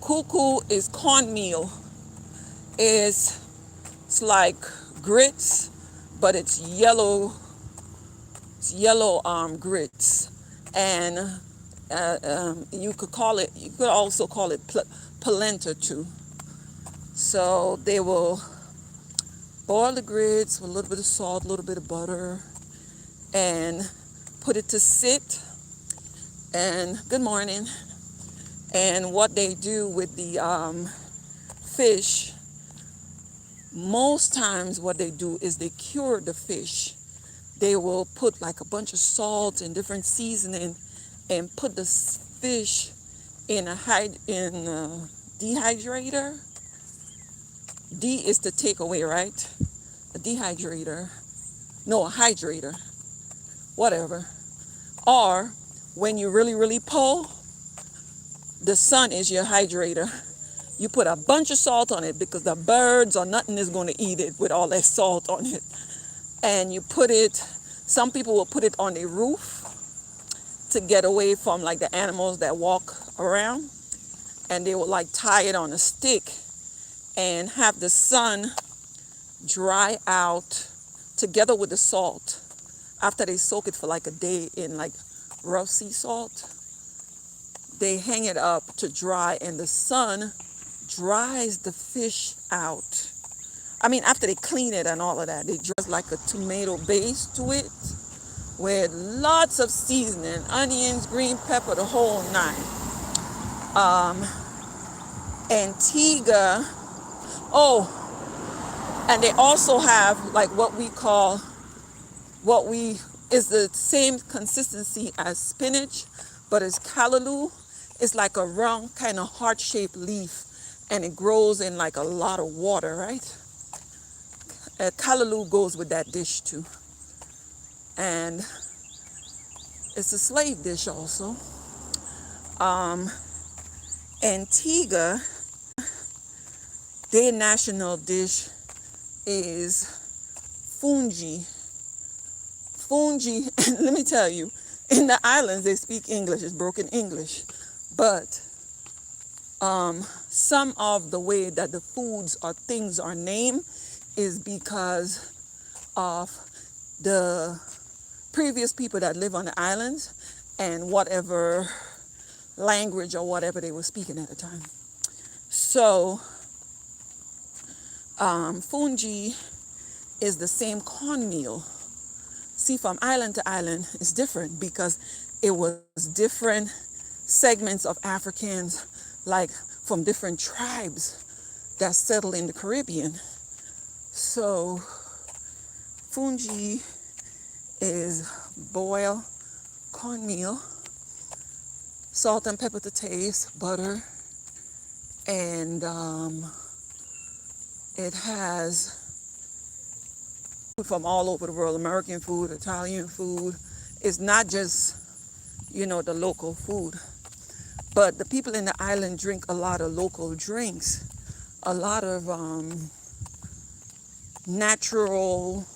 Speaker 1: Cuckoo is cornmeal. It's like grits, but it's yellow. It's yellow grits, and you could also call it polenta too. So they will boil the grits with a little bit of salt, a little bit of butter, and put it to sit. And good morning. And what they do with the fish, most times what they do is they cure the fish. They will put like a bunch of salt and different seasoning and put the fish in a dehydrator. D is to take away, right? A dehydrator. No, a hydrator. Whatever. Or when you really, really pull, the sun is your hydrator. You put a bunch of salt on it because the birds or nothing is going to eat it with all that salt on it. And you put it, some people will put it on a roof to get away from like the animals that walk around. And they will like tie it on a stick and have the sun dry out together with the salt. After they soak it for like a day in like rough sea salt, they hang it up to dry, and the sun dries the fish out. I mean, after they clean it and all of that, they dress like a tomato base to it with lots of seasoning, onions, green pepper, the whole nine. Antigua, and they also have like is the same consistency as spinach, but it's callaloo. It's like a round kind of heart-shaped leaf, and it grows in like a lot of water, right? Callaloo goes with that dish too. And it's a slave dish also. Antigua, their national dish is fungi. Fungi, let me tell you, in the islands they speak English, it's broken English. But Some of the way that the foods or things are named is because of the previous people that live on the islands and whatever language or whatever they were speaking at the time. So, fungi is the same cornmeal. See, from island to island, it's different because it was different segments of Africans, like from different tribes that settled in the Caribbean. So, fungi is boiled cornmeal, salt and pepper to taste, butter, and it has food from all over the world, American food, Italian food. It's not just, the local food. But the people in the island drink a lot of local drinks, a lot of natural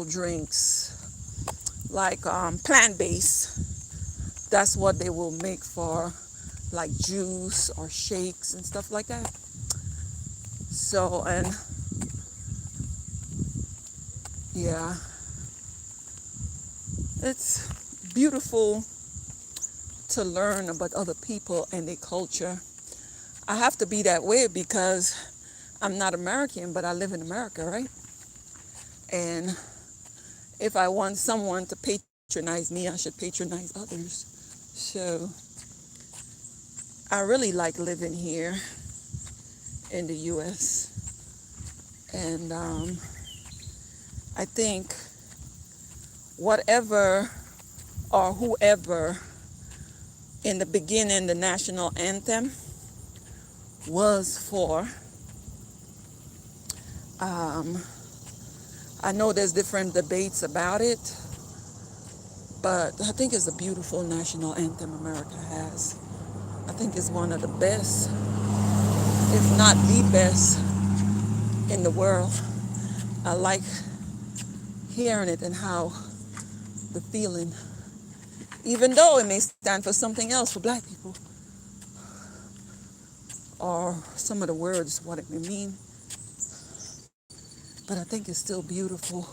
Speaker 1: drinks, like plant-based. That's what they will make for like juice or shakes and stuff like that. So, and yeah, it's beautiful to learn about other people and their culture. I have to be that way because I'm not American, but I live in America, right? And if I want someone to patronize me, I should patronize others. So I really like living here in the U.S. And I think whatever or whoever in the beginning the national anthem was for, I know there's different debates about it, but I think it's a beautiful national anthem America has. I think it's one of the best, if not the best, in the world. I like hearing it and how the feeling, even though it may stand for something else for black people, or some of the words, what it may mean, but I think it's still beautiful.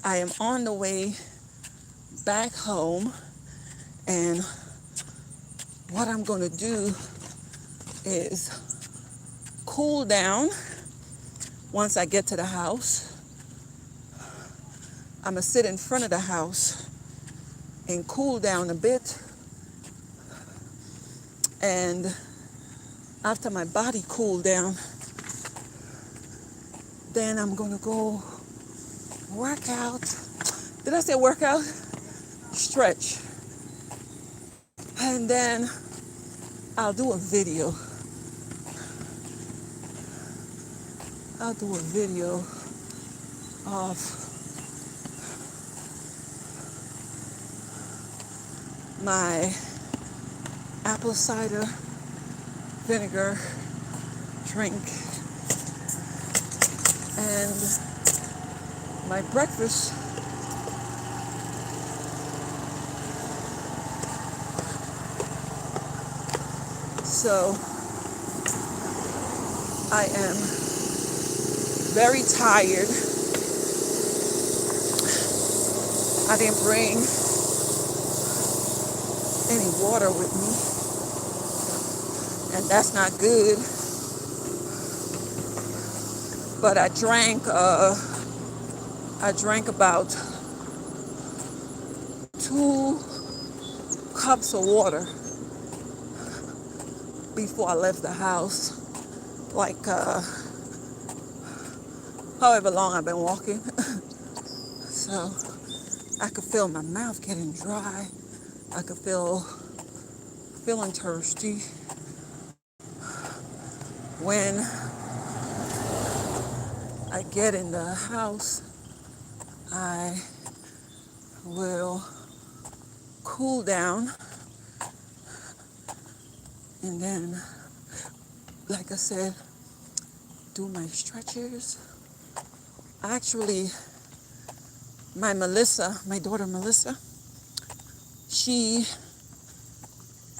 Speaker 1: I am on the way back home, and what I'm going to do is cool down once I get to the house. I'm going to sit in front of the house and cool down a bit. And after my body cooled down, then I'm going to go work out. Did I say work out? Stretch. And then I'll do a video. I'll do a video of my apple cider vinegar drink and my breakfast. So I am very tired. I didn't bring any water with me, and that's not good. But I drank about 2 cups of water before I left the house, like however long I've been walking. So I could feel my mouth getting dry. I could feeling thirsty. When I get in the house, I will cool down, and then, like I said, do my stretches. Actually, my daughter Melissa, she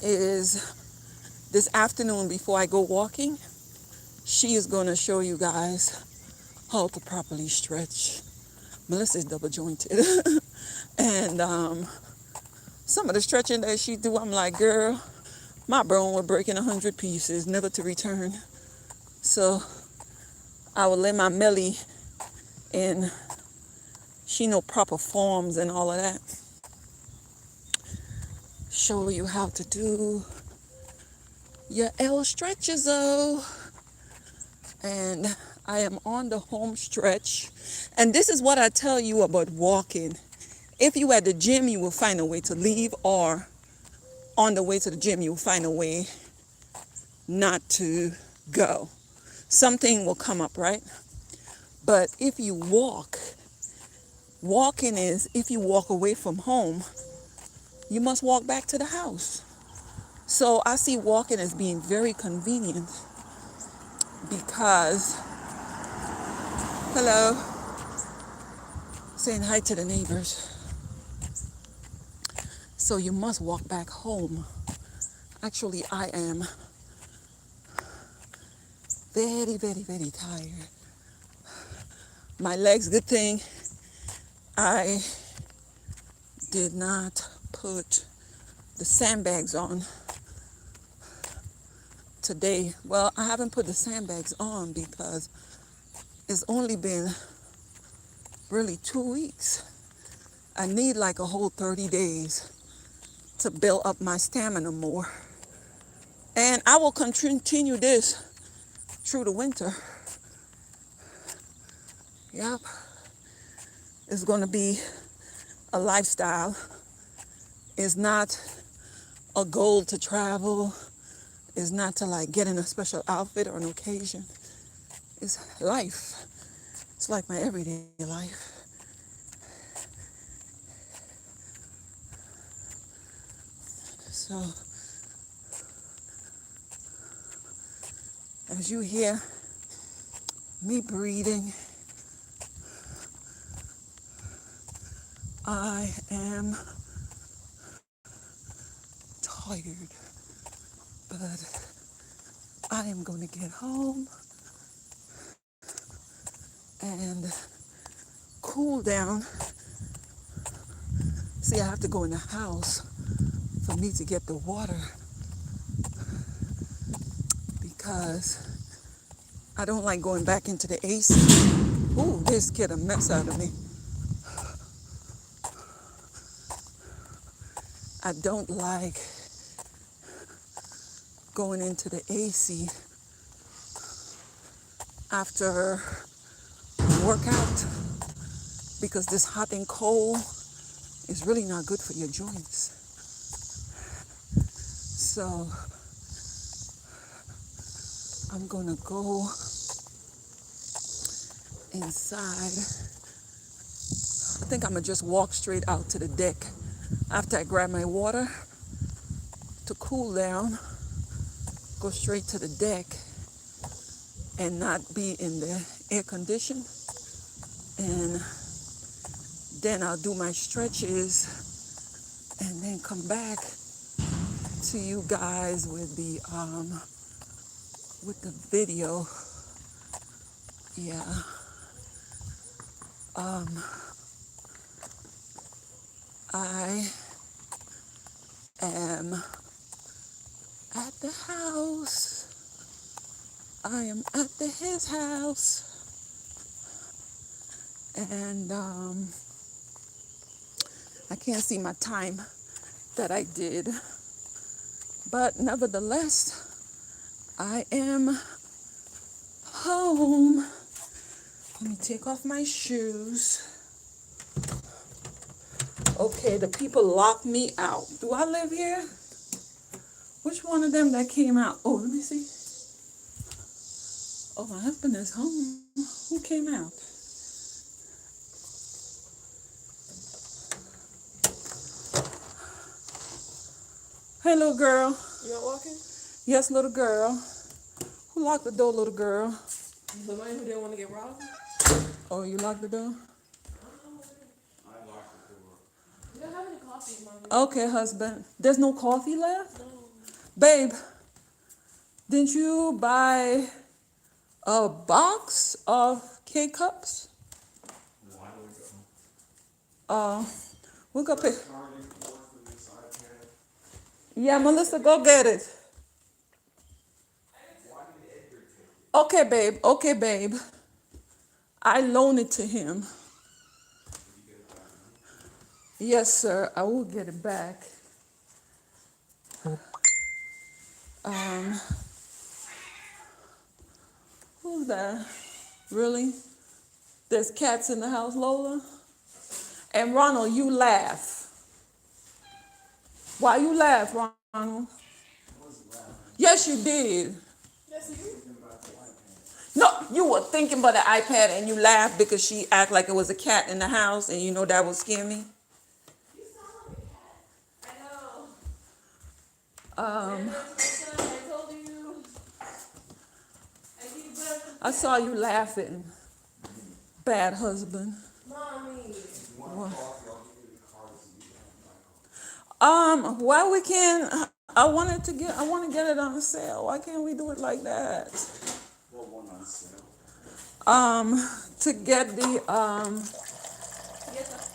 Speaker 1: is this afternoon before I go walking, she is going to show you guys how to properly stretch. Melissa is double jointed. And some of the stretching that she do, I'm like, girl, my bone will break in 100 pieces, never to return. So I will lay my belly in, she know proper forms and all of that. Show you how to do your L stretches though. And I am on the home stretch. And this is what I tell you about walking. If you at the gym, you will find a way to leave, or on the way to the gym, you will find a way not to go. Something will come up, right? But if you walk, walking is, if you walk away from home, you must walk back to the house. So I see walking as being very convenient because, hello, saying hi to the neighbors. So you must walk back home. Actually, I am very, very, very tired. My legs, good thing I did not put the sandbags on today. Well, I haven't put the sandbags on because it's only been really 2 weeks. I need like a whole 30 days to build up my stamina more. And I will continue this through the winter. Yep. It's going to be a lifestyle. It's not a goal to travel. It's not to like get in a special outfit or an occasion. It's life. It's like my everyday life. So, as you hear me breathing, I am tired, but I am going to get home and cool down. See, I have to go in the house for me to get the water because I don't like going back into the AC. Ooh, this scared a mess out of me. I don't like going into the AC after workout because this hot and cold is really not good for your joints. So I'm gonna go inside. I think I'm gonna just walk straight out to the deck after I grab my water to cool down, go straight to the deck and not be in the air condition. And then I'll do my stretches and then come back to you guys with the video. Yeah. I am at the house. I am at his house. And I can't see my time that I did. But nevertheless, I am home. Let me take off my shoes. Okay, the people locked me out. Do I live here? Which one of them that came out? Oh, let me see. Oh, my husband is home. Who came out? Hey, little girl.
Speaker 2: You not walking?
Speaker 1: Yes, little girl. Who locked the door, little girl?
Speaker 2: The man who didn't want to get robbed?
Speaker 1: Oh, you locked the door?
Speaker 2: You don't have any coffee, Mommy.
Speaker 1: Okay, husband. There's no coffee left?
Speaker 2: No.
Speaker 1: Babe, didn't you buy a box of K-cups? Uh, we got pick. Yeah, Melissa, go get it. Okay, babe. Okay, babe. I loan it to him. Yes, sir. I will get it back. Um, who's that? Really? There's cats in the house, Lola? And Ronald, you laugh. Why you laugh, Ronald? Yes, you did.
Speaker 2: That's you.
Speaker 1: No, you were thinking about the iPad and you laughed because she acted like it was a cat in the house and you know that would scare me.
Speaker 2: You sound like a cat. I know.
Speaker 1: Um,
Speaker 2: I told you. I give birth
Speaker 1: I saw you laughing. Bad husband.
Speaker 2: to mommy.
Speaker 1: Why we can't? I want to get it on sale. Why can't we do it like that?
Speaker 3: What one on sale?
Speaker 1: To get the
Speaker 2: Yes,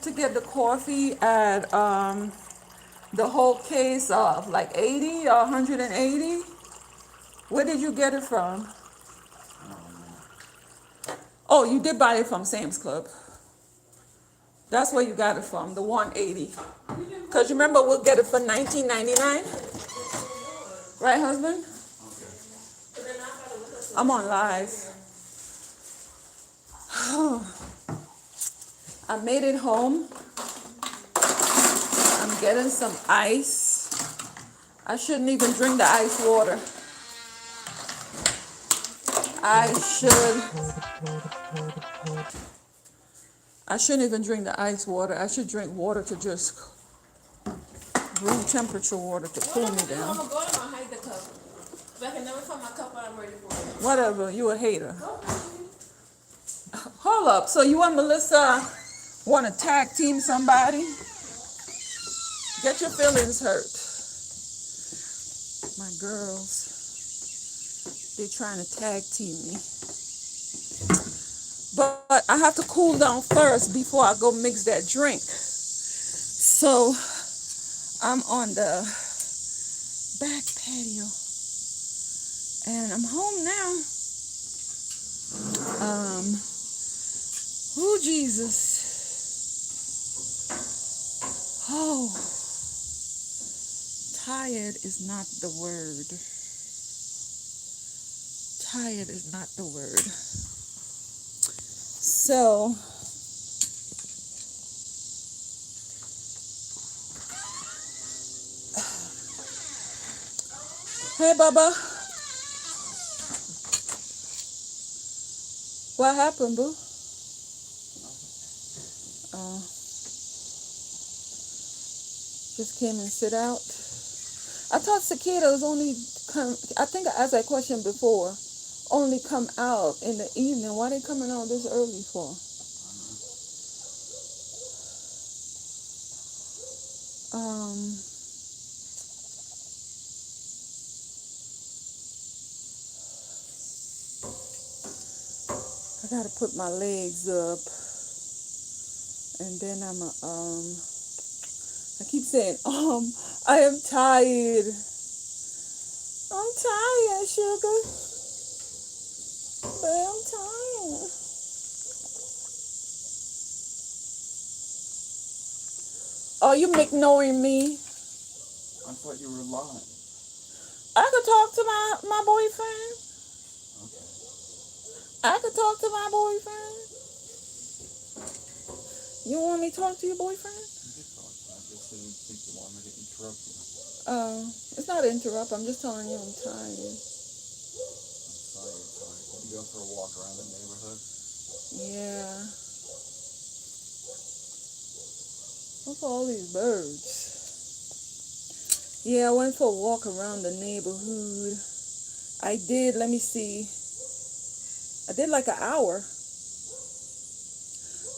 Speaker 1: to get the coffee at the whole case of like 80 or 180. Where did you get it from? Oh, you did buy it from Sam's Club. That's where you got it from, the 180. Cause you remember we'll get it for $19.99, right, husband? I'm on live. I made it home. I'm getting some ice. I shouldn't even drink the ice water. I shouldn't even drink the ice water. I should drink water to just room temperature water to cool me
Speaker 2: I'm
Speaker 1: down.
Speaker 2: gonna go to my hide the cup. But I can never find my cup when I'm ready for it.
Speaker 1: Whatever, you a hater.
Speaker 2: Go,
Speaker 1: Hold up, so you and Melissa want to tag team somebody? Get your feelings hurt. My girls, they trying to tag team me. But I have to cool down first before I go mix that drink. So I'm on the back patio and I'm home now. Oh, Jesus. Oh, tired is not the word. Tired is not the word. So, hey, Baba. What happened, boo? Just came and sit out. I thought cicadas only come, I think I asked that question before, only come out in the evening. Why they coming out this early for? Um, I gotta put my legs up and then I keep saying, I am tired. I'm tired, sugar. But I'm tired. Oh, you ignoring me?
Speaker 3: I thought you were lying.
Speaker 1: I could talk to my boyfriend.
Speaker 3: Okay.
Speaker 1: I could talk to my boyfriend. You want me to talk to your boyfriend?
Speaker 3: You did talk. I just didn't think you wanted me to interrupt you.
Speaker 1: It's not an interrupt. I'm just telling you I'm tired.
Speaker 3: I'm sorry you're tired. Did you go for a walk around the neighborhood?
Speaker 1: Yeah. What's all these birds? Yeah, I went for a walk around the neighborhood. I did, let me see. I did like an hour.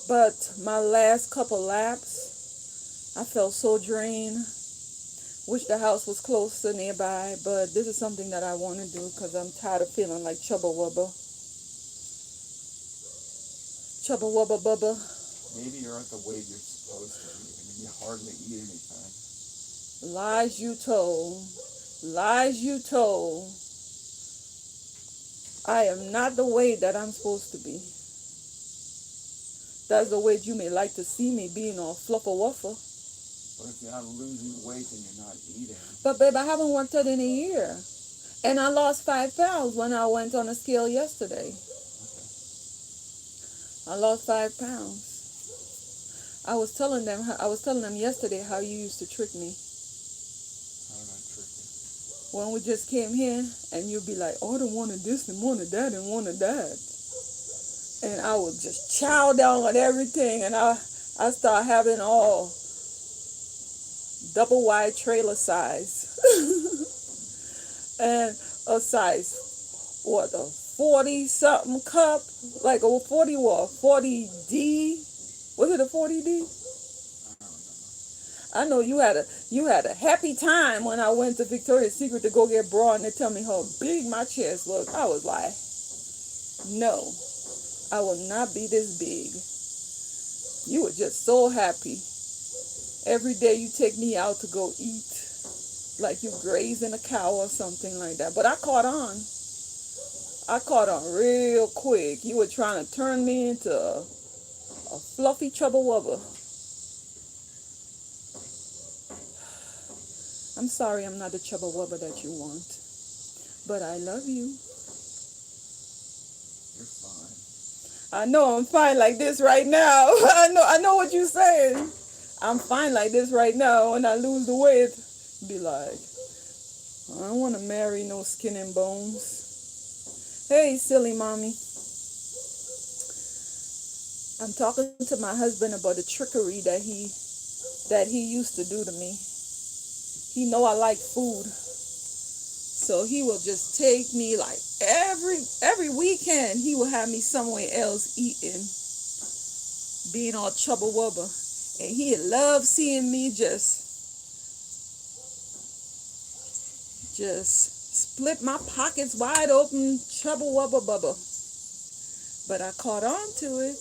Speaker 1: But my last couple laps, I felt so drained. Wish the house was closer nearby, but this is something that I want to do because I'm tired of feeling like Chubba Wubba. Chubba Wubba Bubba.
Speaker 3: Maybe you're at the weight you're supposed to be. I mean, you hardly eat anything.
Speaker 1: Lies you told. Lies you told. I am not the weight that I'm supposed to be. That's the weight you may like to see me being all fluffer wuffer.
Speaker 3: But if you're not losing weight, then you're not eating.
Speaker 1: But babe, I haven't worked out in a year. And I lost 5 pounds when I went on a scale yesterday.
Speaker 3: Okay.
Speaker 1: I lost 5 pounds. I was telling them yesterday how you used to trick me.
Speaker 3: How did I trick you?
Speaker 1: When we just came here and you'd be like, oh, I don't want this and wanted that and wanted that. And I would just chow down on everything, and I start having all double wide trailer size. And a size, what, a 40 something cup? Like a 40 what? 40D? Was it a 40D?
Speaker 3: I don't remember.
Speaker 1: I know you had a happy time when I went to Victoria's Secret to go get bra, and they tell me how big my chest was. I was like, no, I will not be this big. You were just so happy. Every day you take me out to go eat, like you grazing a cow or something like that. But I caught on. I caught on real quick. You were trying to turn me into a fluffy Chubba Wubba. I'm sorry I'm not the Chubba Wubba that you want. But I love you.
Speaker 3: You're fine.
Speaker 1: I know I'm fine like this right now. I know what you're saying. I'm fine like this right now. When I lose the weight, be like, I don't want to marry no skin and bones. Hey, silly mommy. I'm talking to my husband about the trickery that he used to do to me. He know I like food. So he will just take me like every weekend he will have me somewhere else eating, being all Chubba Wubba. And he loved seeing me just split my pockets wide open, Chubba Wubba Bubba. But I caught on to it.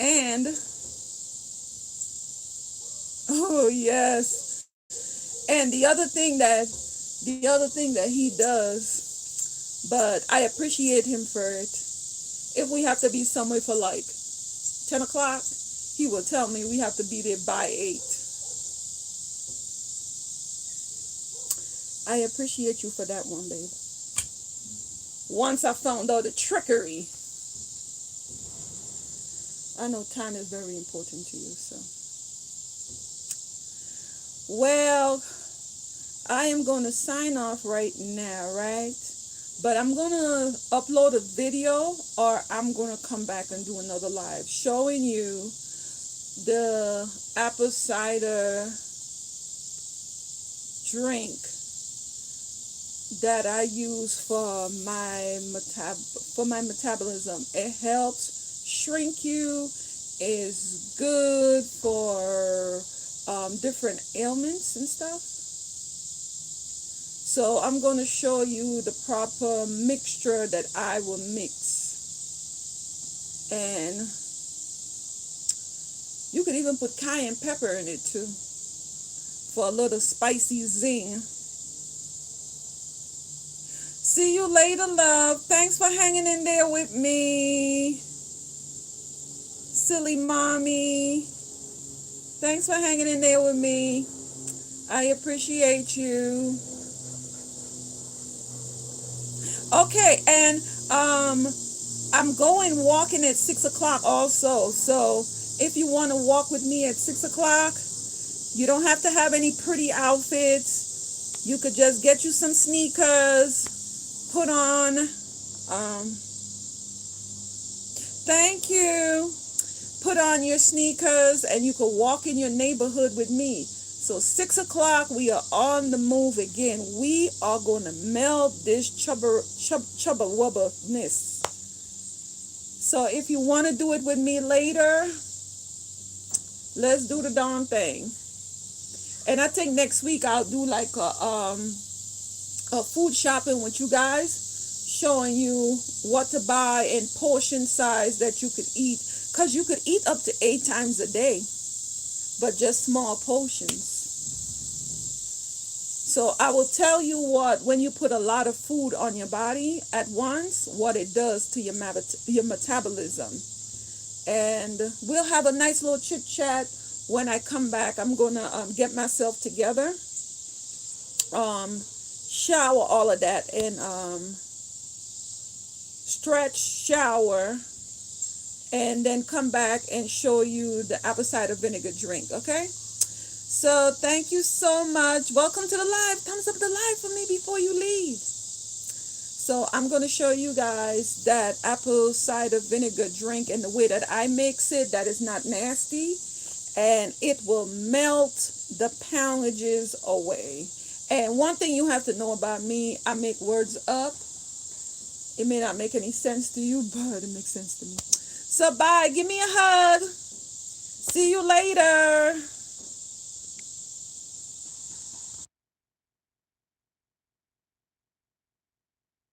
Speaker 1: And, oh yes. And the other thing that he does, but I appreciate him for it. If we have to be somewhere for like 10 o'clock, he will tell me we have to be there by 8. I appreciate you for that one, babe. Once I found out the trickery, I know time is very important to you, so. Well, I am going to sign off right now, right? But I'm going to upload a video, or I'm going to come back and do another live showing you the apple cider drink that I use for my metabolism. It helps shrink you, is good for different ailments and stuff. So I'm going to show you the proper mixture that I will mix. And you could even put cayenne pepper in it too, for a little spicy zing. See you later, love. Thanks for hanging in there with me. Silly mommy. Thanks for hanging in there with me. I appreciate you. Okay, and I'm going walking at 6 o'clock also. So if you want to walk with me at 6 o'clock, you don't have to have any pretty outfits. You could just get you some sneakers, put on, thank you, put on your sneakers, and you could walk in your neighborhood with me. So 6 o'clock, we are on the move again. We are going to melt this chubba wubba-ness. So if you want to do it with me later, Let's do the darn thing. And I think next week I'll do like a food shopping with you guys, showing you what to buy and portion size that you could eat. Cause you could eat up to 8 times a day, but just small portions. So I will tell you what, when you put a lot of food on your body at once, what it does to your metabolism. And we'll have a nice little chit chat when I come back. I'm gonna get myself together, um, shower, all of that, and stretch, shower, and then come back and show you the apple cider vinegar drink. Okay. So thank you so much. Welcome to the live. Thumbs up the live for me before you leave. So I'm going to show you guys that apple cider vinegar drink and the way that I mix it, that is not nasty. And it will melt the poundages away. And one thing you have to know about me, I make words up. It may not make any sense to you, but it makes sense to me. So bye. Give me a hug. See you later.